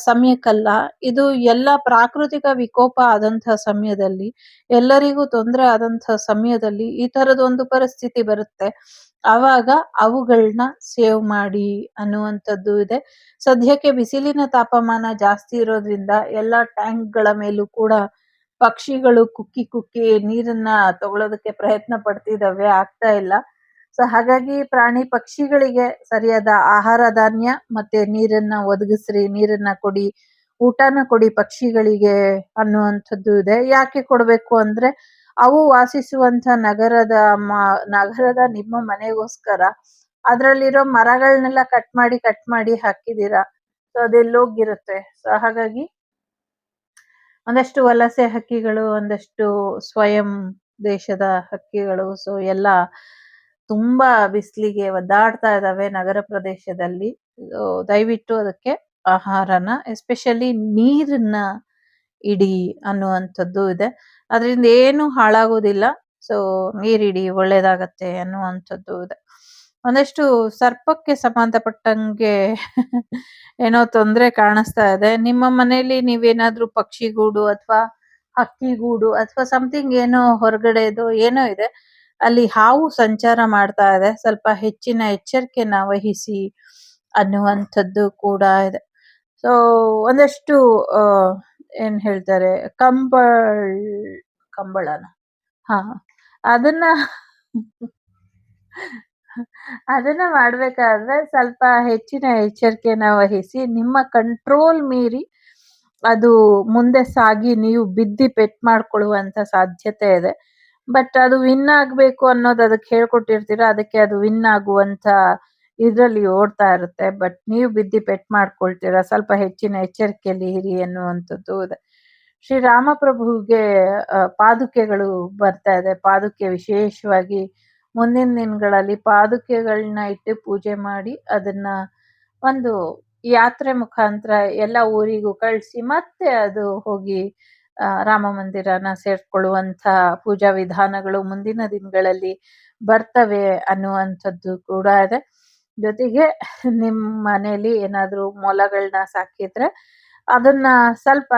ಸಮಯಕ್ಕಲ್ಲ. ಇದು ಎಲ್ಲ ಪ್ರಾಕೃತಿಕ ವಿಕೋಪ ಆದಂತಹ ಸಮಯದಲ್ಲಿ, ಎಲ್ಲರಿಗೂ ತೊಂದರೆ ಆದಂತಹ ಸಮಯದಲ್ಲಿ ಈ ತರದೊಂದು ಪರಿಸ್ಥಿತಿ ಬರುತ್ತೆ. ಆವಾಗ ಅವುಗಳನ್ನ ಸೇವ್ ಮಾಡಿ ಅನ್ನುವಂಥದ್ದು ಇದೆ. ಸದ್ಯಕ್ಕೆ ಬಿಸಿಲಿನ ತಾಪಮಾನ ಜಾಸ್ತಿ ಇರೋದ್ರಿಂದ ಎಲ್ಲಾ ಟ್ಯಾಂಕ್ಗಳ ಮೇಲೂ ಕೂಡ ಪಕ್ಷಿಗಳು ಕುಕ್ಕಿ ಕುಕ್ಕಿ ನೀರನ್ನ ತಗೊಳ್ಳೋದಕ್ಕೆ ಪ್ರಯತ್ನ ಪಡ್ತಿದಾವೆ, ಆಗ್ತಾ ಇಲ್ಲ. ಸೊ ಹಾಗಾಗಿ ಪ್ರಾಣಿ ಪಕ್ಷಿಗಳಿಗೆ ಸರಿಯಾದ ಆಹಾರ ಧಾನ್ಯ ಮತ್ತೆ ನೀರನ್ನ ಒದಗಿಸ್ರಿ, ನೀರನ್ನ ಕೊಡಿ, ಊಟನ ಕೊಡಿ ಪಕ್ಷಿಗಳಿಗೆ ಅನ್ನುವಂಥದ್ದು ಇದೆ. ಯಾಕೆ ಕೊಡ್ಬೇಕು ಅಂದ್ರೆ ಅವು ವಾಸಿಸುವಂತ ನಗರದ ನಿಮ್ಮ ಮನೆಗೋಸ್ಕರ ಅದ್ರಲ್ಲಿರೋ ಮರಗಳನ್ನೆಲ್ಲ ಕಟ್ ಮಾಡಿ ಹಾಕಿದೀರಾ. ಸೊ ಅದೆಲ್ಲೋಗಿರುತ್ತೆ. ಸೊ ಹಾಗಾಗಿ ಒಂದಷ್ಟು ವಲಸೆ ಹಕ್ಕಿಗಳು, ಒಂದಷ್ಟು ಸ್ವಯಂ ದೇಶದ ಹಕ್ಕಿಗಳು, ಸೊ ಎಲ್ಲ ತುಂಬಾ ಬಿಸಿಲಿಗೆ ಒದ್ದಾಡ್ತಾ ಇದಾವೆ ನಗರ ಪ್ರದೇಶದಲ್ಲಿ. ದಯವಿಟ್ಟು ಅದಕ್ಕೆ ಆಹಾರನ, ಎಸ್ಪೆಷಲಿ ನೀರನ್ನ ಇಡಿ ಅನ್ನುವಂಥದ್ದು ಇದೆ. ಅದರಿಂದ ಏನು ಹಾಳಾಗೋದಿಲ್ಲ. ಸೊ ನೀರಿಡಿ, ಒಳ್ಳೇದಾಗತ್ತೆ ಅನ್ನುವಂಥದ್ದು ಇದೆ. ಒಂದಷ್ಟು ಸರ್ಪಕ್ಕೆ ಸಂಬಂಧಪಟ್ಟಂಗೆ ಏನೋ ತೊಂದ್ರೆ ಕಾಣಿಸ್ತಾ ಇದೆ. ನಿಮ್ಮ ಮನೆಯಲ್ಲಿ ನೀವೇನಾದ್ರೂ ಪಕ್ಷಿಗೂಡು ಅಥವಾ ಹಕ್ಕಿಗೂಡು ಅಥವಾ ಸಮಥಿಂಗ್ ಏನೋ ಹೊರಗಡೆದು ಏನೋ ಇದೆ, ಅಲ್ಲಿ ಹಾವು ಸಂಚಾರ ಮಾಡ್ತಾ ಇದೆ. ಸ್ವಲ್ಪ ಹೆಚ್ಚಿನ ಎಚ್ಚರಿಕೆನ ವಹಿಸಿ ಅನ್ನುವಂಥದ್ದು ಕೂಡ ಇದೆ. ಸೊ ಒಂದಷ್ಟು ಏನ್ ಹೇಳ್ತಾರೆ, ಕಂಬಳನ ಹಾ ಅದನ್ನ ಅದನ್ನ ಮಾಡ್ಬೇಕಾದ್ರೆ ಸ್ವಲ್ಪ ಹೆಚ್ಚಿನ ಎಚ್ಚರಿಕೆನ ವಹಿಸಿ. ನಿಮ್ಮ ಕಂಟ್ರೋಲ್ ಮೀರಿ ಅದು ಮುಂದೆ ಸಾಗಿ ನೀವು ಬಿದ್ದಿ ಪೆಟ್ ಮಾಡ್ಕೊಳ್ಳುವಂತ ಸಾಧ್ಯತೆ ಇದೆ. ಬಟ್ ಅದು ವಿನ್ ಆಗ್ಬೇಕು ಅನ್ನೋದು ಅದಕ್ಕೆ ಹೇಳ್ಕೊಟ್ಟಿರ್ತೀರ, ಅದಕ್ಕೆ ಅದು ವಿನ್ ಆಗುವಂತ ಇದ್ರಲ್ಲಿ ಓಡ್ತಾ ಇರುತ್ತೆ. ಬಟ್ ನೀವು ಬಿದ್ದು ಪೆಟ್ಟು ಮಾಡ್ಕೊಳ್ತೀರಾ. ಸ್ವಲ್ಪ ಹೆಚ್ಚಿನ ಎಚ್ಚರಿಕೆಯಲ್ಲಿ ಇರಿ ಅನ್ನುವಂಥದ್ದು ಇದೆ. ಶ್ರೀರಾಮಪ್ರಭುವಿಗೆ ಪಾದುಕೆಗಳು ಬರ್ತಾ ಇದೆ. ಪಾದುಕೆ ವಿಶೇಷವಾಗಿ ಮುಂದಿನ ದಿನಗಳಲ್ಲಿ ಪಾದುಕೆಗಳನ್ನ ಇಟ್ಟು ಪೂಜೆ ಮಾಡಿ ಅದನ್ನ ಒಂದು ಯಾತ್ರೆ ಮುಖಾಂತರ ಎಲ್ಲ ಊರಿಗೂ ಕಳಿಸಿ ಮತ್ತೆ ಅದು ಹೋಗಿ ರಾಮ ಮಂದಿರನ ಸೇರ್ಕೊಳ್ಳುವಂಥ ಪೂಜಾ ವಿಧಾನಗಳು ಮುಂದಿನ ದಿನಗಳಲ್ಲಿ ಬರ್ತವೆ ಅನ್ನುವಂಥದ್ದು ಕೂಡ ಇದೆ. ಜೊತೆಗೆ ನಿಮ್ಮ ಮನೇಲಿ ಏನಾದರೂ ಮೊಲಗಳನ್ನ ಸಾಕಿದ್ರೆ ಅದನ್ನ ಸ್ವಲ್ಪ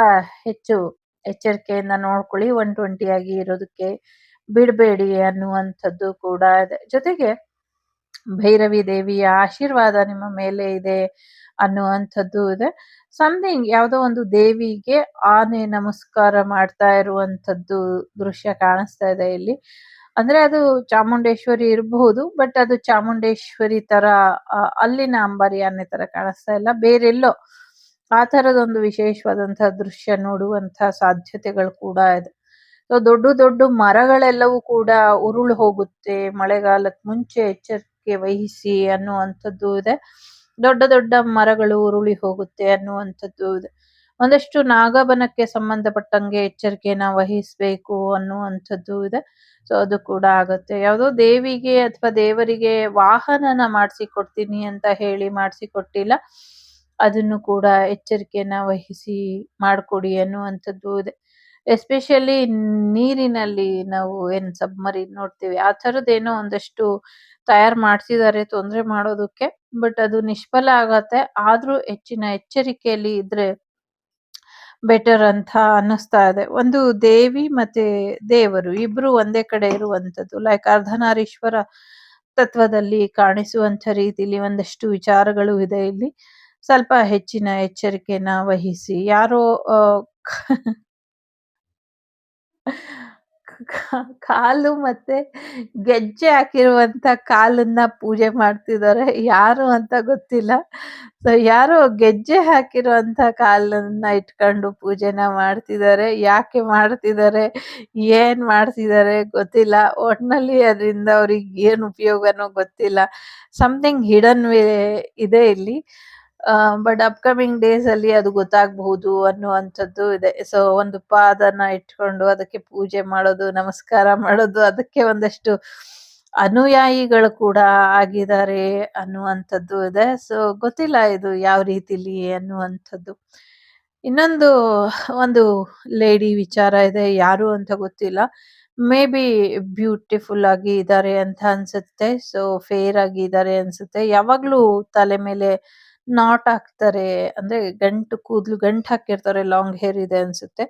ಹೆಚ್ಚು ಎಚ್ಚರಿಕೆಯಿಂದ ನೋಡ್ಕೊಳ್ಳಿ. ಒಂಟೊಂಟಿಯಾಗಿ ಇರೋದಕ್ಕೆ ಬಿಡಬೇಡಿ ಅನ್ನುವಂಥದ್ದು ಕೂಡ ಇದೆ. ಜೊತೆಗೆ ಭೈರವಿ ದೇವಿಯ ಆಶೀರ್ವಾದ ನಿಮ್ಮ ಮೇಲೆ ಇದೆ ಅನ್ನುವಂಥದ್ದು ಇದೆ. ಸಮಥಿಂಗ್ ಯಾವುದೋ ಒಂದು ದೇವಿಗೆ ಆನೆ ನಮಸ್ಕಾರ ಮಾಡ್ತಾ ಇರುವಂಥದ್ದು ದೃಶ್ಯ ಕಾಣಿಸ್ತಾ ಇದೆ ಇಲ್ಲಿ. ಅಂದ್ರೆ ಅದು ಚಾಮುಂಡೇಶ್ವರಿ ಇರಬಹುದು. ಬಟ್ ಅದು ಚಾಮುಂಡೇಶ್ವರಿ ತರ ಅಲ್ಲಿನ ಅಂಬಾರಿ ಆನೆ ತರ ಕಾಣಿಸ್ತಾ ಇಲ್ಲ. ಬೇರೆಲ್ಲೋ ಆ ತರದೊಂದು ವಿಶೇಷವಾದಂತಹ ದೃಶ್ಯ ನೋಡುವಂತ ಸಾಧ್ಯತೆಗಳು ಕೂಡ ಇದೆ. ಸೊ ದೊಡ್ಡ ದೊಡ್ಡ ಮರಗಳೆಲ್ಲವೂ ಕೂಡ ಉರುಳು ಹೋಗುತ್ತೆ. ಮಳೆಗಾಲಕ್ಕೆ ಮುಂಚೆ ಎಚ್ಚರಿಕೆ ವಹಿಸಿ ಅನ್ನುವಂಥದ್ದು ಇದೆ. ದೊಡ್ಡ ದೊಡ್ಡ ಮರಗಳು ಉರುಳಿ ಹೋಗುತ್ತೆ ಅನ್ನುವಂಥದ್ದು ಇದೆ. ಒಂದಷ್ಟು ನಾಗಬನಕ್ಕೆ ಸಂಬಂಧಪಟ್ಟಂಗೆ ಎಚ್ಚರಿಕೆನ ವಹಿಸ್ಬೇಕು ಅನ್ನುವಂಥದ್ದು ಇದೆ. ಸೊ ಅದು ಕೂಡ ಆಗತ್ತೆ. ಯಾವುದೋ ದೇವಿಗೆ ಅಥವಾ ದೇವರಿಗೆ ವಾಹನನ ಮಾಡಿಸಿಕೊಡ್ತೀನಿ ಅಂತ ಹೇಳಿ ಮಾಡಿಸಿಕೊಟ್ಟಿಲ್ಲ. ಅದನ್ನು ಕೂಡ ಎಚ್ಚರಿಕೆನ ವಹಿಸಿ ಮಾಡ್ಕೊಡಿ ಅನ್ನುವಂಥದ್ದು ಇದೆ. ಎಸ್ಪೆಷಲಿ ನೀರಿನಲ್ಲಿ ನಾವು ಏನ್ ಸಬ್ಮರೀನ್ ನೋಡ್ತೀವಿ ಆ ಥರದ್ದೇನೋ ಒಂದಷ್ಟು ತಯಾರು ಮಾಡ್ತಿದ್ದಾರೆ ತೊಂದರೆ ಮಾಡೋದಕ್ಕೆ. ಬಟ್ ಅದು ನಿಷ್ಫಲ ಆಗತ್ತೆ. ಆದ್ರೂ ಹೆಚ್ಚಿನ ಎಚ್ಚರಿಕೆಯಲ್ಲಿ ಇದ್ರೆ ಬೆಟರ್ ಅಂತ ಅನ್ನಿಸ್ತಾ ಇದೆ. ಒಂದು ದೇವಿ ಮತ್ತೆ ದೇವರು ಇಬ್ರು ಒಂದೇ ಕಡೆ ಇರುವಂಥದ್ದು. ಲೈಕ್ ಅರ್ಧನಾರೀಶ್ವರ ತತ್ವದಲ್ಲಿ ಕಾಣಿಸುವಂಥ ರೀತಿಲಿ ಒಂದಷ್ಟು ವಿಚಾರಗಳು ಇದೆ ಇಲ್ಲಿ. ಸ್ವಲ್ಪ ಹೆಚ್ಚಿನ ಎಚ್ಚರಿಕೆನ ವಹಿಸಿ. ಯಾರೋ ಕಾಲು ಮತ್ತೆ ಗೆಜ್ಜೆ ಹಾಕಿರುವಂತ ಕಾಲನ್ನ ಪೂಜೆ ಮಾಡ್ತಿದ್ದಾರೆ. ಯಾರು ಅಂತ ಗೊತ್ತಿಲ್ಲ. ಸೊ ಯಾರೋ ಗೆಜ್ಜೆ ಹಾಕಿರುವಂತ ಕಾಲನ್ನ ಇಟ್ಕೊಂಡು ಪೂಜೆನ ಮಾಡ್ತಿದ್ದಾರೆ. ಯಾಕೆ ಮಾಡ್ತಿದ್ದಾರೆ, ಏನ್ ಮಾಡ್ತಿದ್ದಾರೆ ಗೊತ್ತಿಲ್ಲ. ಒಟ್ನಲ್ಲಿ ಅದರಿಂದ ಅವ್ರಿಗೆ ಏನ್ ಉಪಯೋಗನೋ ಗೊತ್ತಿಲ್ಲ. ಸಮಥಿಂಗ್ ಹಿಡನ್ ವೇ ಇದೆ ಇಲ್ಲಿ. ಬಟ್ ಅಪ್ಕಮಿಂಗ್ ಡೇಸ್ ಅಲ್ಲಿ ಅದು ಗೊತ್ತಾಗಬಹುದು ಅನ್ನುವಂಥದ್ದು ಇದೆ. ಸೊ ಒಂದು ಪಾದನ ಇಟ್ಕೊಂಡು ಅದಕ್ಕೆ ಪೂಜೆ ಮಾಡೋದು, ನಮಸ್ಕಾರ ಮಾಡೋದು, ಅದಕ್ಕೆ ಒಂದಷ್ಟು ಅನುಯಾಯಿಗಳು ಕೂಡ ಆಗಿದ್ದಾರೆ ಅನ್ನುವಂಥದ್ದು ಇದೆ. ಸೊ ಗೊತ್ತಿಲ್ಲ ಇದು ಯಾವ ರೀತಿಲಿ ಅನ್ನುವಂಥದ್ದು. ಇನ್ನೊಂದು ಒಂದು ಲೇಡಿ ವಿಚಾರ ಇದೆ. ಯಾರು ಅಂತ ಗೊತ್ತಿಲ್ಲ. ಮೇ ಬಿ ಬ್ಯೂಟಿಫುಲ್ ಆಗಿ ಇದ್ದಾರೆ ಅಂತ ಅನ್ಸುತ್ತೆ. ಸೊ ಫೇರ್ ಆಗಿ ಇದ್ದಾರೆ ಅನ್ಸುತ್ತೆ. ಯಾವಾಗ್ಲೂ ತಲೆ ಮೇಲೆ ನಾಟ್ ಹಾಕ್ತಾರೆ. ಅಂದ್ರೆ ಕೂದ್ಲು ಗಂಟು ಹಾಕಿರ್ತಾರೆ. ಲಾಂಗ್ ಹೇರ್ ಇದೆ ಅನ್ಸುತ್ತೆ.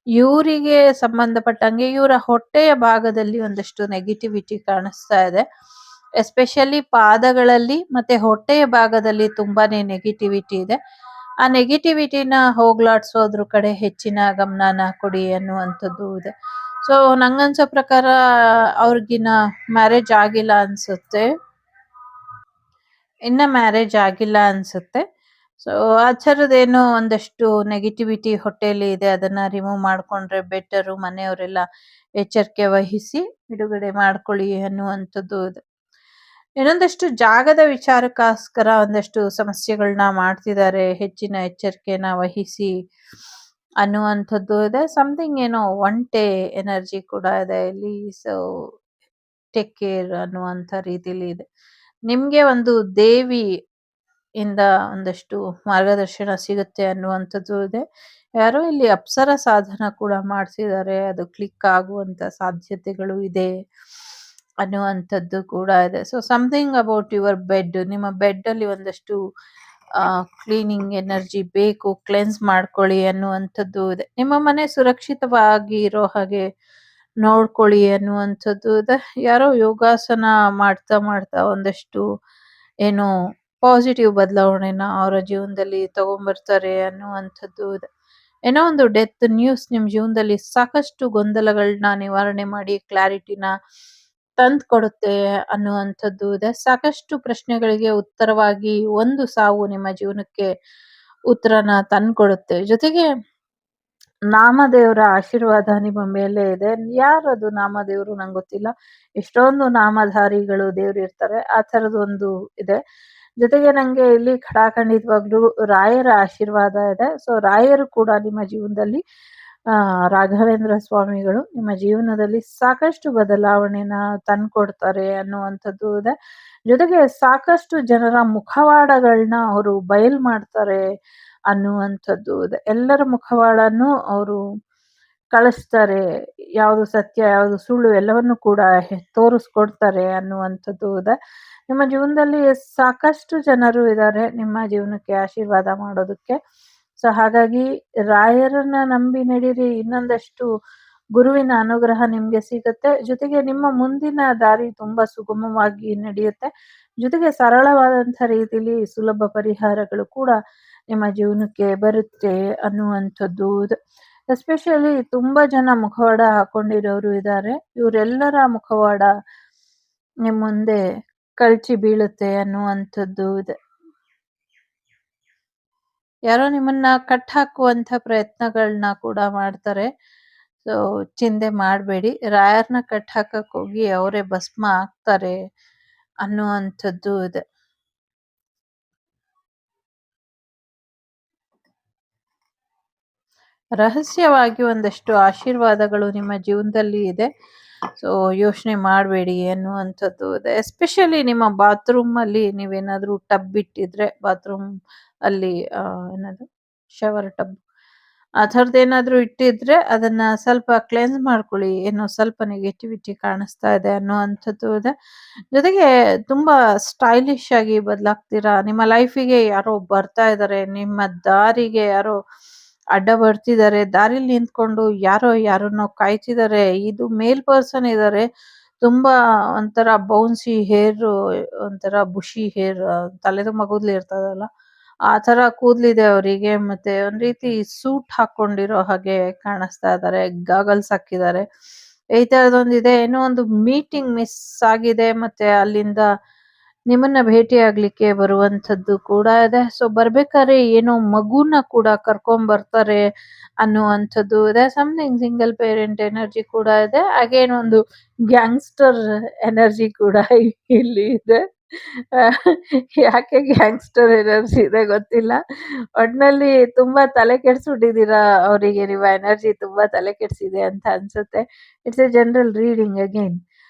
ಇವರಿಗೆ ಸಂಬಂಧಪಟ್ಟಂಗೆ ಇವರ ಹೊಟ್ಟೆಯ ಭಾಗದಲ್ಲಿ ಒಂದಷ್ಟು ನೆಗೆಟಿವಿಟಿ ಕಾಣಿಸ್ತಾ ಇದೆ. ಎಸ್ಪೆಷಲಿ ಪಾದಗಳಲ್ಲಿ ಮತ್ತೆ ಹೊಟ್ಟೆಯ ಭಾಗದಲ್ಲಿ ತುಂಬಾನೇ ನೆಗೆಟಿವಿಟಿ ಇದೆ. ಆ ನೆಗೆಟಿವಿಟಿನ ಹೋಗ್ಲಾಡ್ಸೋದ್ರ ಕಡೆ ಹೆಚ್ಚಿನ ಗಮನನ ಕೊಡಿ ಅನ್ನುವಂಥದ್ದು ಇದೆ. ಸೊ ನಂಗನ್ಸೋ ಪ್ರಕಾರ ಅವ್ರಿಗಿನ್ನ ಮ್ಯಾರೇಜ್ ಆಗಿಲ್ಲ ಅನ್ಸುತ್ತೆ. ಇನ್ನ ಮ್ಯಾರೇಜ್ ಆಗಿಲ್ಲ ಅನ್ಸುತ್ತೆ. ಸೊ ಆ ಥರದ್ದೇನೋ ಒಂದಷ್ಟು ನೆಗೆಟಿವಿಟಿ ಹೊಟ್ಟೆಯಲ್ಲಿ ಇದೆ. ಅದನ್ನ ರಿಮೂವ್ ಮಾಡ್ಕೊಂಡ್ರೆ ಬೆಟರು. ಮನೆಯವರೆಲ್ಲ ಎಚ್ಚರಿಕೆ ವಹಿಸಿ ಬಿಡುಗಡೆ ಮಾಡ್ಕೊಳ್ಳಿ ಅನ್ನುವಂಥದ್ದು ಇದೆ. ಇನ್ನೊಂದಷ್ಟು ಜಾಗದ ವಿಚಾರಕ್ಕೋಸ್ಕರ ಒಂದಷ್ಟು ಸಮಸ್ಯೆಗಳನ್ನ ಮಾಡ್ತಿದ್ದಾರೆ. ಹೆಚ್ಚಿನ ಎಚ್ಚರಿಕೆನ ವಹಿಸಿ ಅನ್ನುವಂಥದ್ದು ಇದೆ. ಸಮಥಿಂಗ್ ಏನೋ ಒಂಟೆ ಎನರ್ಜಿ ಕೂಡ ಇದೆ ಇಲ್ಲಿ. ಸೊ ಟೇಕ್ ಕೇರ್ ಅನ್ನುವಂಥ ರೀತಿಲಿ ಇದೆ. ನಿಮ್ಗೆ ಒಂದು ದೇವಿ ಇಂದ ಒಂದಷ್ಟು ಮಾರ್ಗದರ್ಶನ ಸಿಗುತ್ತೆ ಅನ್ನುವಂಥದ್ದು ಇದೆ. ಯಾರೋ ಇಲ್ಲಿ ಅಪ್ಸರ ಸಾಧನ ಕೂಡ ಮಾಡ್ತಿದ್ದಾರೆ. ಅದು ಕ್ಲಿಕ್ ಆಗುವಂತ ಸಾಧ್ಯತೆಗಳು ಇದೆ ಅನ್ನುವಂಥದ್ದು ಕೂಡ ಇದೆ. So something about your bed. ನಿಮ್ಮ ಬೆಡ್ ಅಲ್ಲಿ ಒಂದಷ್ಟು ಕ್ಲೀನಿಂಗ್ ಎನರ್ಜಿ ಬೇಕು. ಕ್ಲೆನ್ಸ್ ಮಾಡ್ಕೊಳ್ಳಿ ಅನ್ನುವಂಥದ್ದು ಇದೆ. ನಿಮ್ಮ ಮನೆ ಸುರಕ್ಷಿತವಾಗಿ ಇರೋ ಹಾಗೆ ನೋಡ್ಕೊಳ್ಳಿ ಅನ್ನುವಂಥದ್ದು ಇದೆ. ಯಾರೋ ಯೋಗಾಸನ ಮಾಡ್ತಾ ಮಾಡ್ತಾ ಒಂದಷ್ಟು ಏನೋ ಪಾಸಿಟಿವ್ ಬದಲಾವಣೆನ ಅವರ ಜೀವನದಲ್ಲಿ ತಗೊಂಡ್ಬರ್ತಾರೆ ಅನ್ನುವಂಥದ್ದು ಇದೆ. ಏನೋ ಒಂದು ಡೆತ್ ನ್ಯೂಸ್ ನಿಮ್ ಜೀವನದಲ್ಲಿ ಸಾಕಷ್ಟು ಗೊಂದಲಗಳನ್ನ ನಿವಾರಣೆ ಮಾಡಿ ಕ್ಲಾರಿಟಿನ ತಂದು ಕೊಡುತ್ತೆ ಅನ್ನುವಂಥದ್ದು ಇದೆ. ಸಾಕಷ್ಟು ಪ್ರಶ್ನೆಗಳಿಗೆ ಉತ್ತರವಾಗಿ ಒಂದು ಸಾವು ನಿಮ್ಮ ಜೀವನಕ್ಕೆ ಉತ್ತರನ ತಂದ್ಕೊಡುತ್ತೆ. ಜೊತೆಗೆ ನಾಮದೇವರ ಆಶೀರ್ವಾದ ನಿಮ್ಮ ಮೇಲೆ ಇದೆ. ಯಾರದು ನಾಮದೇವರು ನಂಗೆ ಗೊತ್ತಿಲ್ಲ. ಎಷ್ಟೊಂದು ನಾಮಧಾರಿಗಳು ದೇವ್ರಿರ್ತಾರೆ. ಆ ಥರದೊಂದು ಇದೆ. ಜೊತೆಗೆ ನಂಗೆ ಇಲ್ಲಿ ಖಡಾಖಂಡಿತವಾಗ್ಲೂ ರಾಯರ ಆಶೀರ್ವಾದ ಇದೆ. ಸೊ ರಾಯರು ಕೂಡ ನಿಮ್ಮ ಜೀವನದಲ್ಲಿ ರಾಘವೇಂದ್ರ ಸ್ವಾಮಿಗಳು ನಿಮ್ಮ ಜೀವನದಲ್ಲಿ ಸಾಕಷ್ಟು ಬದಲಾವಣೆನ ತಂದ್ಕೊಡ್ತಾರೆ ಅನ್ನುವಂಥದ್ದು ಇದೆ. ಜೊತೆಗೆ ಸಾಕಷ್ಟು ಜನರ ಮುಖವಾಡಗಳನ್ನ ಅವರು ಬಯಲು ಮಾಡ್ತಾರೆ ಅನ್ನುವಂಥದ್ದು ಇದೆ. ಎಲ್ಲರ ಮುಖವಾಡನು ಅವರು ಕಳಿಸ್ತಾರೆ. ಯಾವುದು ಸತ್ಯ ಯಾವುದು ಸುಳ್ಳು ಎಲ್ಲವನ್ನು ಕೂಡ ತೋರಿಸ್ಕೊಡ್ತಾರೆ ಅನ್ನುವಂಥದ್ದು ಇದೆ. ನಿಮ್ಮ ಜೀವನದಲ್ಲಿ ಸಾಕಷ್ಟು ಜನರು ಇದ್ದಾರೆ ನಿಮ್ಮ ಜೀವನಕ್ಕೆ ಆಶೀರ್ವಾದ ಮಾಡೋದಕ್ಕೆ. ಸೊ ಹಾಗಾಗಿ ರಾಯರನ್ನ ನಂಬಿ ನಡೀರಿ. ಇನ್ನೊಂದಷ್ಟು ಗುರುವಿನ ಅನುಗ್ರಹ ನಿಮ್ಗೆ ಸಿಗುತ್ತೆ. ಜೊತೆಗೆ ನಿಮ್ಮ ಮುಂದಿನ ದಾರಿ ತುಂಬಾ ಸುಗಮವಾಗಿ ನಡೆಯುತ್ತೆ. ಜೊತೆಗೆ ಸರಳವಾದಂಥ ರೀತಿಲಿ ಸುಲಭ ಪರಿಹಾರಗಳು ಕೂಡ ನಿಮ್ಮ ಜೀವನಕ್ಕೆ ಬರುತ್ತೆ ಅನ್ನುವಂಥದ್ದು ಇದೆ. ಎಸ್ಪೆಷಲಿ ತುಂಬಾ ಜನ ಮುಖವಾಡ ಹಾಕೊಂಡಿರೋರು ಇದ್ದಾರೆ. ಇವರೆಲ್ಲರ ಮುಖವಾಡ ನಿಮ್ಮ ಮುಂದೆ ಕಳಚಿ ಬೀಳುತ್ತೆ ಅನ್ನುವಂಥದ್ದು ಇದೆ. ಯಾರೋ ನಿಮ್ಮನ್ನ ಕಟ್ ಹಾಕುವಂತ ಪ್ರಯತ್ನಗಳನ್ನ ಕೂಡ ಮಾಡ್ತಾರೆ. ಸೊ ಚಿಂತೆ ಮಾಡಬೇಡಿ. ರಾಯರ್ನ ಕಟ್ ಹಾಕಕ್ ಹೋಗಿ ಅವರೇ ಭಸ್ಮ ಆಗ್ತಾರೆ ಅನ್ನುವಂಥದ್ದು ಇದೆ. ರಹಸ್ಯವಾಗಿ ಒಂದಷ್ಟು ಆಶೀರ್ವಾದಗಳು ನಿಮ್ಮ ಜೀವನದಲ್ಲಿ ಇದೆ. ಸೊ ಯೋಚನೆ ಮಾಡಬೇಡಿ ಅನ್ನುವಂಥದ್ದು ಇದೆ. ಎಸ್ಪೆಷಲಿ ನಿಮ್ಮ ಬಾತ್ರೂಮ್ ಅಲ್ಲಿ ನೀವೇನಾದ್ರೂ ಟಬ್ ಇಟ್ಟಿದ್ರೆ ಬಾತ್ರೂಮ್ ಅಲ್ಲಿ ಏನದು ಶವರ್ ಟಬ್ ಆ ಥರದ್ದೇನಾದ್ರೂ ಇಟ್ಟಿದ್ರೆ ಅದನ್ನ ಸ್ವಲ್ಪ ಕ್ಲೆನ್ಸ್ ಮಾಡ್ಕೊಳ್ಳಿ. ಏನೋ ಸ್ವಲ್ಪ ನೆಗೆಟಿವಿಟಿ ಕಾಣಿಸ್ತಾ ಇದೆ ಅನ್ನುವಂಥದ್ದು ಇದೆ. ಜೊತೆಗೆ ತುಂಬಾ ಸ್ಟೈಲಿಶ್ ಆಗಿ ಬದಲಾಗ್ತೀರಾ. ನಿಮ್ಮ ಲೈಫಿಗೆ ಯಾರೋ ಬರ್ತಾ ಇದ್ದಾರೆ. ನಿಮ್ಮ ದಾರಿಗೆ ಯಾರೋ ಅಡ್ಡ ಬರ್ತಿದ್ದಾರೆ. ದಾರಿಲಿ ನಿಂತ್ಕೊಂಡು ಯಾರೋ ಯಾರನ್ನೋ ಕಾಯ್ತಿದ್ದಾರೆ. ಇದು ಮೇಲ್ ಪರ್ಸನ್ ಇದ್ದಾರೆ. ತುಂಬಾ ಒಂಥರ ಬೌನ್ಸಿ ಹೇರ್, ಒಂಥರ ಬುಷಿ ಹೇರ್, ತಲೆ ತುಂಬ ಕೂದ್ಲು ಇರ್ತದಲ್ಲ ಆ ತರ ಕೂದ್ಲಿದೆ ಅವರಿಗೆ. ಮತ್ತೆ ಒಂದ್ ರೀತಿ ಸೂಟ್ ಹಾಕೊಂಡಿರೋ ಹಾಗೆ ಕಾಣಿಸ್ತಾ ಇದ್ದಾರೆ. ಗಾಗಲ್ಸ್ ಹಾಕಿದ್ದಾರೆ. ಈ ತರದೊಂದಿದೆ. ಏನೋ ಒಂದು ಮೀಟಿಂಗ್ ಮಿಸ್ ಆಗಿದೆ. ಮತ್ತೆ ಅಲ್ಲಿಂದ ನಿಮ್ಮನ್ನ ಭೇಟಿ ಆಗ್ಲಿಕ್ಕೆ ಬರುವಂಥದ್ದು ಕೂಡ ಇದೆ. ಸೊ ಬರ್ಬೇಕಾದ್ರೆ ಏನೋ ಮಗುನ ಕೂಡ ಕರ್ಕೊಂಡ್ ಬರ್ತಾರೆ ಅನ್ನುವಂಥದ್ದು ಇದೆ. ಸಮಥಿಂಗ್ ಸಿಂಗಲ್ ಪೇರೆಂಟ್ ಎನರ್ಜಿ ಕೂಡ ಇದೆ. ಅಗೇನ್ ಒಂದು ಗ್ಯಾಂಗ್ಸ್ಟರ್ ಎನರ್ಜಿ ಕೂಡ ಇಲ್ಲಿ ಇದೆ. ಯಾಕೆ ಗ್ಯಾಂಗ್ಸ್ಟರ್ ಎನರ್ಜಿ ಇದೆ ಗೊತ್ತಿಲ್ಲ. ಒಟ್ನಲ್ಲಿ ತುಂಬಾ ತಲೆ ಕೆಡ್ಸ್ಬಿಟ್ಟಿದೀರಾ. ಅವರಿಗೆ ನಿಮ್ಮ ಎನರ್ಜಿ ತುಂಬಾ ತಲೆ ಕೆಡ್ಸಿದೆ ಅಂತ ಅನ್ಸುತ್ತೆ. It's a general reading again.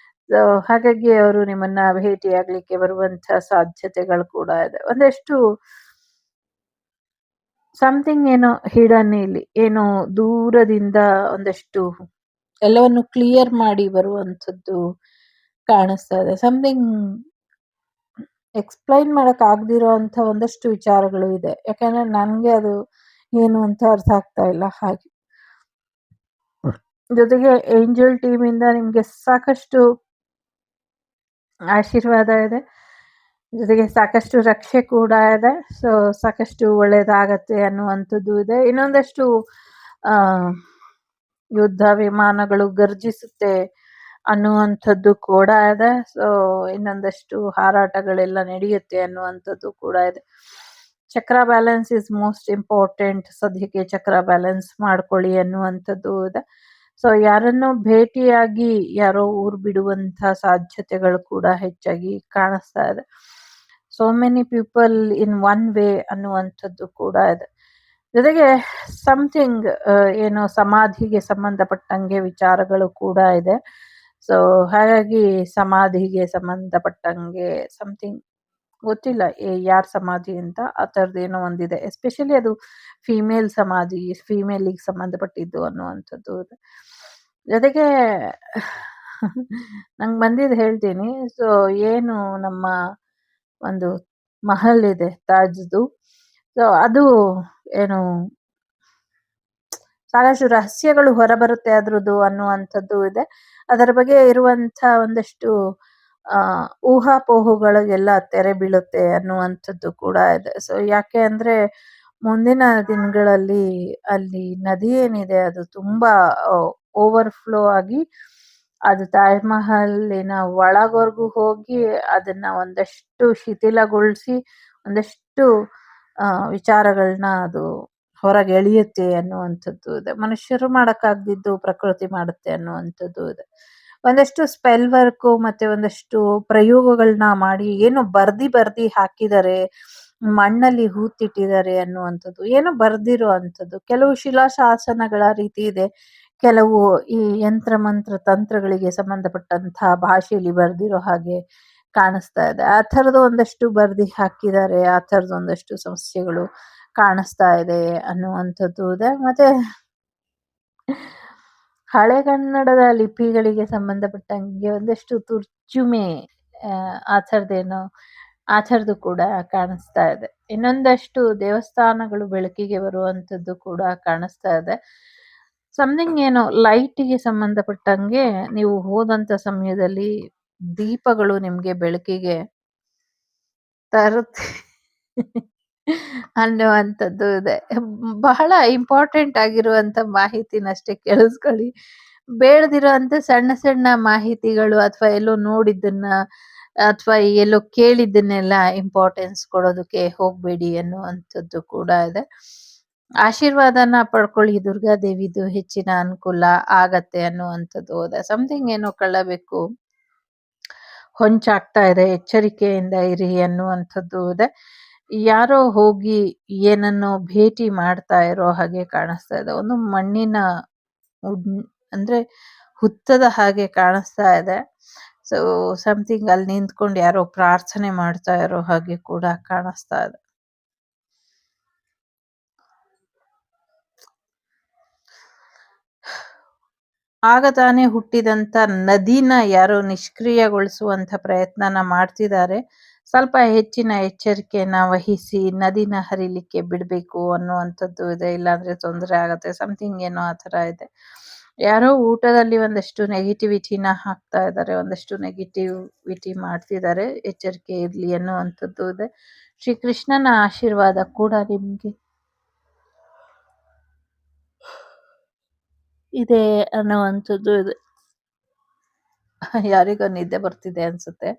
So ಹಾಗಾಗಿ ಅವರು ನಿಮ್ಮನ್ನ ಭೇಟಿ ಆಗ್ಲಿಕ್ಕೆ ಬರುವಂತ ಸಾಧ್ಯತೆಗಳು ಕೂಡ ಇದೆ. ಒಂದಷ್ಟು ಸಮಥಿಂಗ್ ಏನೋ ಹಿಡನ್ ಇಲ್ಲಿ ಏನೋ ದೂರದಿಂದ ಒಂದಷ್ಟು ಎಲ್ಲವನ್ನು ಕ್ಲಿಯರ್ ಮಾಡಿ ಬರುವಂಥದ್ದು ಕಾಣಿಸ್ತಾ ಇದೆ. ಸಮಥಿಂಗ್ ಎಕ್ಸ್‌ಪ್ಲೈನ್ ಮಾಡಕ್ ಆಗದಿರೋ ಅಂತ ಒಂದಷ್ಟು ವಿಚಾರಗಳು ಇದೆ. ಯಾಕಂದ್ರೆ ನನ್ಗೆ ಅದು ಏನು ಅಂತ ಅರ್ಥ ಆಗ್ತಾ ಇಲ್ಲ ಹಾಗೆ. ಜೊತೆಗೆ ಏಂಜಲ್ ಟೀಮ್ ಇಂದ ನಿಮ್ಗೆ ಸಾಕಷ್ಟು ಆಶೀರ್ವಾದ ಇದೆ. ಜೊತೆಗೆ ಸಾಕಷ್ಟು ರಕ್ಷೆ ಕೂಡ ಇದೆ. ಸೊ ಸಾಕಷ್ಟು ಒಳ್ಳೇದಾಗತ್ತೆ ಅನ್ನುವಂಥದ್ದು ಇದೆ. ಇನ್ನೊಂದಷ್ಟು ಆ ಯುದ್ಧ ವಿಮಾನಗಳು ಗರ್ಜಿಸುತ್ತೆ ಅನ್ನುವಂಥದ್ದು ಕೂಡ ಇದೆ. ಸೊ ಇನ್ನೊಂದಷ್ಟು ಹಾರಾಟಗಳೆಲ್ಲ ನಡೆಯುತ್ತೆ ಅನ್ನುವಂಥದ್ದು ಕೂಡ ಇದೆ. ಚಕ್ರ ಬ್ಯಾಲೆನ್ಸ್ ಇಸ್ ಮೋಸ್ಟ್ ಇಂಪಾರ್ಟೆಂಟ್. ಸದ್ಯಕ್ಕೆ ಚಕ್ರ ಬ್ಯಾಲೆನ್ಸ್ ಮಾಡ್ಕೊಳ್ಳಿ ಅನ್ನುವಂಥದ್ದು ಇದೆ. ಸೊ ಯಾರನ್ನೋ ಭೇಟಿಯಾಗಿ ಯಾರೋ ಊರು ಬಿಡುವಂತ ಸಾಧ್ಯತೆಗಳು ಕೂಡ ಹೆಚ್ಚಾಗಿ ಕಾಣಿಸ್ತಾ ಇದೆ. So many people in one way ಅನ್ನುವಂಥದ್ದು ಕೂಡ ಇದೆ. ಜೊತೆಗೆ ಸಮಥಿಂಗ್ ಏನೋ ಸಮಾಧಿಗೆ ಸಂಬಂಧಪಟ್ಟಂಗೆ ವಿಚಾರಗಳು ಕೂಡ ಇದೆ. ಸೊ ಹಾಗಾಗಿ ಸಮಾಧಿಗೆ ಸಂಬಂಧಪಟ್ಟಂಗೆ ಸಮಥಿಂಗ್ ಗೊತ್ತಿಲ್ಲ ಯಾರ್ ಸಮಾಧಿ ಅಂತ. ಆ ಥರದ್ದೇನೋ ಒಂದಿದೆ. ಎಸ್ಪೆಷಲಿ ಅದು ಫೀಮೇಲ್ ಸಮಾಧಿ, ಫೀಮೇಲಿಗೆ ಸಂಬಂಧಪಟ್ಟಿದ್ದು ಅನ್ನುವಂಥದ್ದು ಇದೆ. ಜೊತೆಗೆ ನಂಗೆ ಬಂದಿದ್ದು ಹೇಳ್ತೀನಿ. ಸೊ ಏನು ನಮ್ಮ ಒಂದು ಮಹಲ್ ಇದೆ ತಾಜ್‌ದು. ಸೊ ಅದು ಏನು ಸಾಕಷ್ಟು ರಹಸ್ಯಗಳು ಹೊರಬರುತ್ತೆ ಅದ್ರದ್ದು ಅನ್ನುವಂಥದ್ದು ಇದೆ. ಅದರ ಬಗ್ಗೆ ಇರುವಂಥ ಒಂದಷ್ಟು ಊಹಾಪೋಹಗಳಿಗೆಲ್ಲ ತೆರೆ ಬೀಳುತ್ತೆ ಅನ್ನುವಂಥದ್ದು ಕೂಡ ಇದೆ. ಸೊ ಯಾಕೆ ಅಂದ್ರೆ ಮುಂದಿನ ದಿನಗಳಲ್ಲಿ ಅಲ್ಲಿ ನದಿ ಏನಿದೆ ಅದು ತುಂಬಾ ಓವರ್‌ಫ್ಲೋ ಆಗಿ ಅದು ತಾಜ್ ಮಹಲಿನ ಒಳವರೆಗೂ ಹೋಗಿ ಅದನ್ನ ಒಂದಷ್ಟು ಶಿಥಿಲಗೊಳಿಸಿ ಒಂದಷ್ಟು ವಿಚಾರಗಳನ್ನ ಅದು ಹೊರಗೆ ಎಳೆಯುತ್ತೆ ಅನ್ನುವಂಥದ್ದು ಇದೆ. ಮನುಷ್ಯರು ಮಾಡಕ್ಕಾಗ್ದಿದ್ದು ಪ್ರಕೃತಿ ಮಾಡುತ್ತೆ ಅನ್ನುವಂಥದ್ದು ಇದೆ. ಒಂದಷ್ಟು ಸ್ಪೆಲ್ ವರ್ಕು ಮತ್ತೆ ಒಂದಷ್ಟು ಪ್ರಯೋಗಗಳನ್ನ ಮಾಡಿ ಏನೋ ಬರ್ದಿ ಹಾಕಿದ್ದಾರೆ. ಮಣ್ಣಲ್ಲಿ ಹೂತಿಟ್ಟಿದ್ದಾರೆ ಅನ್ನುವಂಥದ್ದು. ಏನೋ ಬರ್ದಿರೋ ಅಂಥದ್ದು. ಕೆಲವು ಶಿಲಾಶಾಸನಗಳ ರೀತಿ ಇದೆ. ಕೆಲವು ಈ ಯಂತ್ರ ಮಂತ್ರ ತಂತ್ರಗಳಿಗೆ ಸಂಬಂಧಪಟ್ಟಂತಹ ಭಾಷೆಯಲ್ಲಿ ಬರ್ದಿರೋ ಹಾಗೆ ಕಾಣಿಸ್ತಾ ಇದೆ. ಆ ಥರದ ಒಂದಷ್ಟು ಬರ್ದಿ ಹಾಕಿದ್ದಾರೆ. ಆ ಥರದ ಒಂದಷ್ಟು ಸಮಸ್ಯೆಗಳು ಕಾಣಿಸ್ತಾ ಇದೆ ಅನ್ನುವಂಥದ್ದು ಇದೆ. ಮತ್ತೆ ಹಳೆಗನ್ನಡದ ಲಿಪಿಗಳಿಗೆ ಸಂಬಂಧಪಟ್ಟಂಗೆ ಒಂದಷ್ಟು ತುರ್ಜುಮೆ ಆ ಥರದ್ದೇನೋ ಆ ಥರದ್ದು ಕೂಡ ಕಾಣಿಸ್ತಾ ಇದೆ. ಇನ್ನೊಂದಷ್ಟು ದೇವಸ್ಥಾನಗಳು ಬೆಳಕಿಗೆ ಬರುವಂಥದ್ದು ಕೂಡ ಕಾಣಿಸ್ತಾ ಇದೆ. ಸಮಥಿಂಗ್ ಏನೋ ಲೈಟಿಗೆ ಸಂಬಂಧಪಟ್ಟಂಗೆ ನೀವು ಹೋದಂಥ ಸಮಯದಲ್ಲಿ ದೀಪಗಳು ನಿಮ್ಗೆ ಬೆಳಕಿಗೆ ತರುತ್ತೆ ಅನ್ನುವಂಥದ್ದು ಇದೆ. ಬಹಳ ಇಂಪಾರ್ಟೆಂಟ್ ಆಗಿರುವಂಥ ಮಾಹಿತಿನಷ್ಟೇ ಕೇಳಿಸ್ಕೊಳ್ಳಿ. ಬೇಡದಿರೋಂಥ ಸಣ್ಣ ಸಣ್ಣ ಮಾಹಿತಿಗಳು ಅಥವಾ ಎಲ್ಲೋ ನೋಡಿದ್ದನ್ನ ಅಥವಾ ಎಲ್ಲೋ ಕೇಳಿದ್ದನ್ನೆಲ್ಲ ಇಂಪಾರ್ಟೆನ್ಸ್ ಕೊಡೋದಕ್ಕೆ ಹೋಗ್ಬೇಡಿ ಅನ್ನುವಂಥದ್ದು ಕೂಡ ಇದೆ. ಆಶೀರ್ವಾದನ ಪಡ್ಕೊಳ್ಳಿ, ದುರ್ಗಾದೇವಿದು ಹೆಚ್ಚಿನ ಅನುಕೂಲ ಆಗತ್ತೆ ಅನ್ನುವಂಥದ್ದು ಇದೆ. ಸಮಥಿಂಗ್ ಏನೋ ಕಳ್ಳಬೇಕು ಹೊಂಚಾಗ್ತಾ ಇದೆ, ಎಚ್ಚರಿಕೆಯಿಂದ ಇರಿ ಅನ್ನುವಂಥದ್ದು ಇದೆ. ಯಾರೋ ಹೋಗಿ ಏನನ್ನೋ ಭೇಟಿ ಮಾಡ್ತಾ ಇರೋ ಹಾಗೆ ಕಾಣಿಸ್ತಾ ಇದೆ. ಒಂದು ಮಣ್ಣಿನ ಅಂದ್ರೆ ಹುತ್ತದ ಹಾಗೆ ಕಾಣಿಸ್ತಾ ಇದೆ. ಸೊ ಸಮಥಿಂಗ್ ಅಲ್ಲಿ ನಿಂತ್ಕೊಂಡು ಯಾರೋ ಪ್ರಾರ್ಥನೆ ಮಾಡ್ತಾ ಇರೋ ಹಾಗೆ ಕೂಡ ಕಾಣಿಸ್ತಾ ಇದೆ. ಆಗ ತಾನೇ ಹುಟ್ಟಿದಂತ ನದಿನ ಯಾರೋ ನಿಷ್ಕ್ರಿಯಗೊಳಿಸುವಂತ ಪ್ರಯತ್ನನ ಮಾಡ್ತಿದ್ದಾರೆ. ಸ್ವಲ್ಪ ಹೆಚ್ಚಿನ ಎಚ್ಚರಿಕೆಯನ್ನ ವಹಿಸಿ ನದಿನ ಹರಿಲಿಕ್ಕೆ ಬಿಡ್ಬೇಕು ಅನ್ನುವಂಥದ್ದು ಇದೆ. ಇಲ್ಲಾಂದ್ರೆ ತೊಂದರೆ ಆಗತ್ತೆ. ಸಮಥಿಂಗ್ ಏನೋ ಆ ಥರ ಇದೆ. ಯಾರೋ ಊಟದಲ್ಲಿ ಒಂದಷ್ಟು ನೆಗೆಟಿವಿಟಿನ ಹಾಕ್ತಾ ಇದ್ದಾರೆ. ಒಂದಷ್ಟು ನೆಗೆಟಿವಿಟಿ ಮಾಡ್ತಿದ್ದಾರೆ. ಎಚ್ಚರಿಕೆ ಇರ್ಲಿ ಅನ್ನುವಂಥದ್ದು ಇದೆ. ಶ್ರೀ ಕೃಷ್ಣನ ಆಶೀರ್ವಾದ ಕೂಡ ನಿಮ್ಗೆ ಇದೆ ಅನ್ನುವಂಥದ್ದು ಇದೆ. ಯಾರಿಗೋ ನಿದ್ದೆ ಬರ್ತಿದೆ ಅನ್ಸುತ್ತೆ.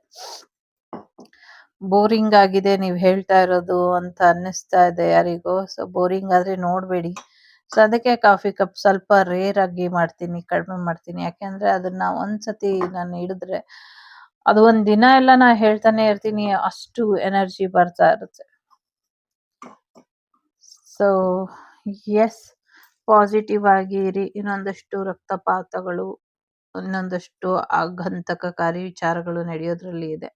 ಬೋರಿಂಗ್ ಆಗಿದೆ ನೀವ್ ಹೇಳ್ತಾ ಇರೋದು ಅಂತ ಅನ್ನಿಸ್ತಾ ಇದೆ ಯಾರಿಗೋ. ಸೊ ಬೋರಿಂಗ್ ಆದ್ರೆ ನೋಡ್ಬೇಡಿ. ಸೊ ಅದಕ್ಕೆ ಕಾಫಿ ಕಪ್ ಸ್ವಲ್ಪ ರೇರ್ ಆಗಿ ಮಾಡ್ತೀನಿ, ಕಡಿಮೆ ಮಾಡ್ತೀನಿ. ಯಾಕೆಂದ್ರೆ ಅದನ್ನ ಒಂದ್ಸತಿ ನಾನು ಹಿಡಿದ್ರೆ ಅದು ಒಂದ್ ದಿನ ಎಲ್ಲ ನಾ ಹೇಳ್ತಾನೆ ಇರ್ತೀನಿ. ಅಷ್ಟು ಎನರ್ಜಿ ಬರ್ತಾ ಇರುತ್ತೆ. ಸೊ ಎಸ್, ಪಾಸಿಟಿವ್ ಆಗಿ ಇರಿ. ಇನ್ನೊಂದಷ್ಟು ರಕ್ತಪಾತಗಳು, ಇನ್ನೊಂದಷ್ಟು ಆಘಾತಕಾರಿ ವಿಚಾರಗಳು ನಡೆಯೋದ್ರಲ್ಲಿ ಇದೆ.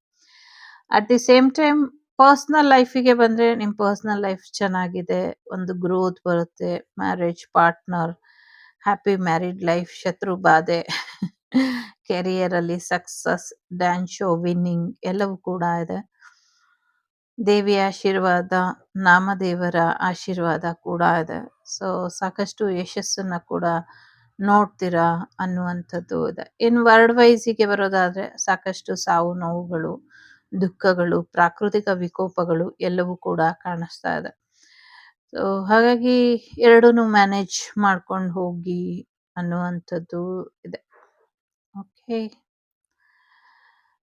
At the same time personal ಲೈಫಿಗೆ ಬಂದ್ರೆ ನಿಮ್ ಪರ್ಸನಲ್ ಲೈಫ್ ಚೆನ್ನಾಗಿದೆ. ಒಂದು ಗ್ರೋತ್ ಬರುತ್ತೆ. Marriage, partner, happy married life, ಶತ್ರು ಬಾಧೆ, ಕೆರಿಯರ್ ಅಲ್ಲಿ ಸಕ್ಸಸ್, ಡ್ಯಾನ್ಸ್ ಶೋ ವಿನ್ನಿಂಗ್ ಎಲ್ಲವೂ ಕೂಡ ಇದೆ. ದೇವಿಯ ಆಶೀರ್ವಾದ, ನಾಮದೇವರ ಆಶೀರ್ವಾದ ಕೂಡ ಇದೆ. ಸೊ ಸಾಕಷ್ಟು ಯಶಸ್ಸನ್ನ ಕೂಡ ನೋಡ್ತೀರಾ ಅನ್ನುವಂಥದ್ದು ಇದೆ. ಇನ್ ವರ್ಡ್ ವೈಸಿಗೆ ಬರೋದಾದ್ರೆ ಸಾಕಷ್ಟು ಸಾವು ನೋವುಗಳು, ದುಃಖಗಳು, ಪ್ರಾಕೃತಿಕ ವಿಕೋಪಗಳು ಎಲ್ಲವೂ ಕೂಡ ಕಾಣಿಸ್ತಾ ಇದೆ. ಸೊ ಹಾಗಾಗಿ ಎರಡೂನು ಮ್ಯಾನೇಜ್ ಮಾಡ್ಕೊಂಡು ಹೋಗಿ ಅನ್ನುವಂಥದ್ದು ಇದೆ. ಓಕೆ,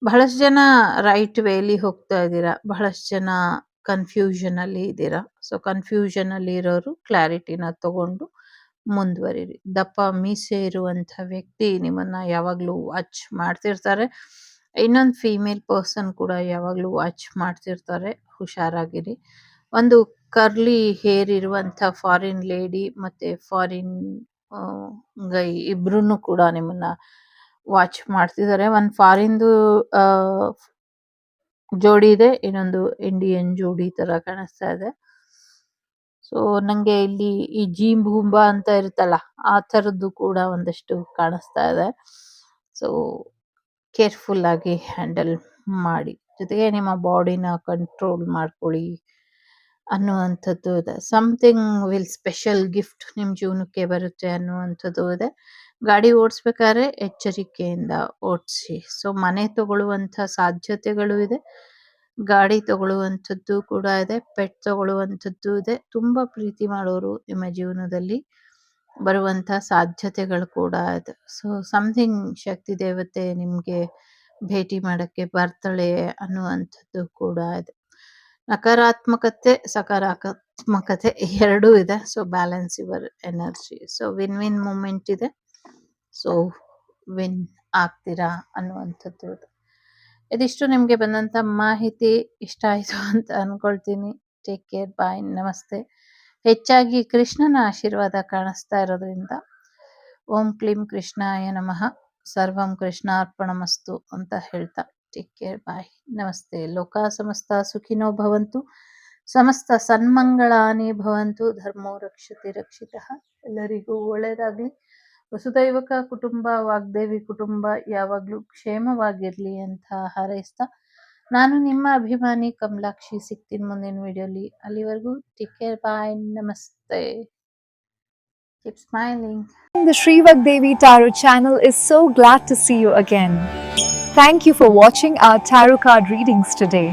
ಬಹಳಷ್ಟು ಜನ ರೈಟ್ ವೇಲಿ ಹೋಗ್ತಾ ಇದ್ದೀರಾ. ಬಹಳಷ್ಟು ಜನ ಕನ್ಫ್ಯೂಷನ್ ಅಲ್ಲಿ ಇದ್ದೀರಾ. ಸೊ ಕನ್ಫ್ಯೂಷನ್ ಅಲ್ಲಿ ಇರೋರು ಕ್ಲಾರಿಟಿನ ತಗೊಂಡು ಮುಂದುವರಿರಿ. ದಪ್ಪ ಮೀಸೆ ಇರುವಂತ ವ್ಯಕ್ತಿ ನಿಮ್ಮನ್ನ ಯಾವಾಗ್ಲೂ ವಾಚ್ ಮಾಡ್ತಿರ್ತಾರೆ. ಇನ್ನೊಂದು ಫೀಮೇಲ್ ಪರ್ಸನ್ ಕೂಡ ಯಾವಾಗ್ಲೂ ವಾಚ್ ಮಾಡ್ತಿರ್ತಾರೆ. ಹುಷಾರಾಗಿರಿ. ಒಂದು ಕರ್ಲಿ ಹೇರ್ ಇರುವಂತ ಫಾರಿನ್ ಲೇಡಿ ಮತ್ತೆ ಫಾರಿನ್ ಗೈ ಇಬ್ರು ಕೂಡ ನಿಮ್ಮನ್ನ ವಾಚ್ ಮಾಡ್ತಿದ್ದಾರೆ. ಒಂದು ಫಾರಿನ್ದು ಜೋಡಿ ಇದೆ, ಇನ್ನೊಂದು ಇಂಡಿಯನ್ ಜೋಡಿ ತರ ಕಾಣಿಸ್ತಾ ಇದೆ. ಸೊ ನಂಗೆ ಇಲ್ಲಿ ಈ ಜೀಮ್ ಭೂಂಬಾ ಅಂತ ಇರುತ್ತಲ್ಲ, ಆ ತರದ್ದು ಕೂಡ ಒಂದಷ್ಟು ಕಾಣಿಸ್ತಾ ಇದೆ. ಸೊ ಕೇರ್ಫುಲ್ ಆಗಿ ಹ್ಯಾಂಡಲ್ ಮಾಡಿ, ಜೊತೆಗೆ ನಿಮ್ಮ ಬಾಡಿನ ಕಂಟ್ರೋಲ್ ಮಾಡ್ಕೊಳ್ಳಿ ಅನ್ನುವಂಥದ್ದು ಇದೆ. ಸಮಥಿಂಗ್ ವಿಲ್ ಸ್ಪೆಷಲ್ ಗಿಫ್ಟ್ ನಿಮ್ ಜೀವನಕ್ಕೆ ಬರುತ್ತೆ ಅನ್ನುವಂಥದ್ದು ಇದೆ. ಗಾಡಿ ಓಡಿಸ್ಬೇಕಾದ್ರೆ ಎಚ್ಚರಿಕೆಯಿಂದ ಓಡಿಸಿ. ಸೊ ಮನೆ ತಗೊಳ್ಳುವಂತ ಸಾಧ್ಯತೆಗಳು ಇದೆ. ಗಾಡಿ ತಗೊಳ್ಳುವಂಥದ್ದು ಕೂಡ ಇದೆ. ಪೆಟ್ ತಗೊಳ್ಳುವಂಥದ್ದು ಇದೆ. ತುಂಬಾ ಪ್ರೀತಿ ಮಾಡೋರು ನಿಮ್ಮ ಜೀವನದಲ್ಲಿ ಬರುವಂತ ಸಾಧ್ಯತೆಗಳು ಕೂಡ ಇದೆ. ಸೊ ಸಮಥಿಂಗ್ ಶಕ್ತಿ ದೇವತೆ ನಿಮ್ಗೆ ಭೇಟಿ ಮಾಡಕ್ಕೆ ಬರ್ತಾಳೆ ಅನ್ನುವಂಥದ್ದು ಕೂಡ ಇದೆ. ನಕಾರಾತ್ಮಕತೆ, ಸಕಾರಾತ್ಮಕತೆ ಎರಡೂ ಇದೆ. So balance your energy. So win win moment ಇದೆ. ಸೊ ವಿನ್ ಆಗ್ತೀರಾ ಅನ್ನುವಂಥದ್ದು ಇದೆ. ಇದಿಷ್ಟು ನಿಮಗೆ ಬಂದಂಥ ಮಾಹಿತಿ ಇಷ್ಟ ಆಯಿತು ಅಂತ ಅನ್ಕೊಳ್ತೀನಿ. ಟೇಕ್ ಕೇರ್, ಬಾಯ್, ನಮಸ್ತೆ. ಹೆಚ್ಚಾಗಿ ಕೃಷ್ಣನ ಆಶೀರ್ವಾದ ಕಾಣಿಸ್ತಾ ಇರೋದ್ರಿಂದ ಓಂ ಕ್ಲೀಂ ಕೃಷ್ಣಾಯ ನಮಃ, ಸರ್ವಂ ಕೃಷ್ಣಾರ್ಪಣಮಸ್ತು ಅಂತ ಹೇಳ್ತಾ ಟೇಕ್ ಕೇರ್, ಬಾಯ್, ನಮಸ್ತೆ. ಲೋಕ ಸಮಸ್ತ ಸುಖಿನೋ ಭವಂತು, ಸಮಸ್ತ ಸನ್ಮಂಗಳಾನಿ ಭವಂತು, ಧರ್ಮೋ ರಕ್ಷತೆ ರಕ್ಷಿತಃ. ಎಲ್ಲರಿಗೂ ಒಳ್ಳೆಯದಾಗಲಿ. ವಸುದೈವಕ ಕುಟುಂಬ, ವಾಗ್ದೇವಿ ಕುಟುಂಬ ಯಾವಾಗಲೂ ಕ್ಷೇಮವಾಗಿರಲಿ ಅಂತ ಹಾರೈಸ್ತಾ ನಾನು ನಿಮ್ಮ ಅಭಿಮಾನಿ ಕಮಲಾಕ್ಷಿ. ಸಿಗ್ತೀನಿ ಮುಂದಿನ ವಿಡಿಯೋಲಿ. ಅಲ್ಲಿವರೆಗೂ ಟೇಕ್ ಕೇರ್, ಬಾಯ್, ನಮಸ್ತೆ. Keep smiling. The Sri Vagdevi Tarot channel is so glad to see you again. Thank you for watching our tarot card readings today.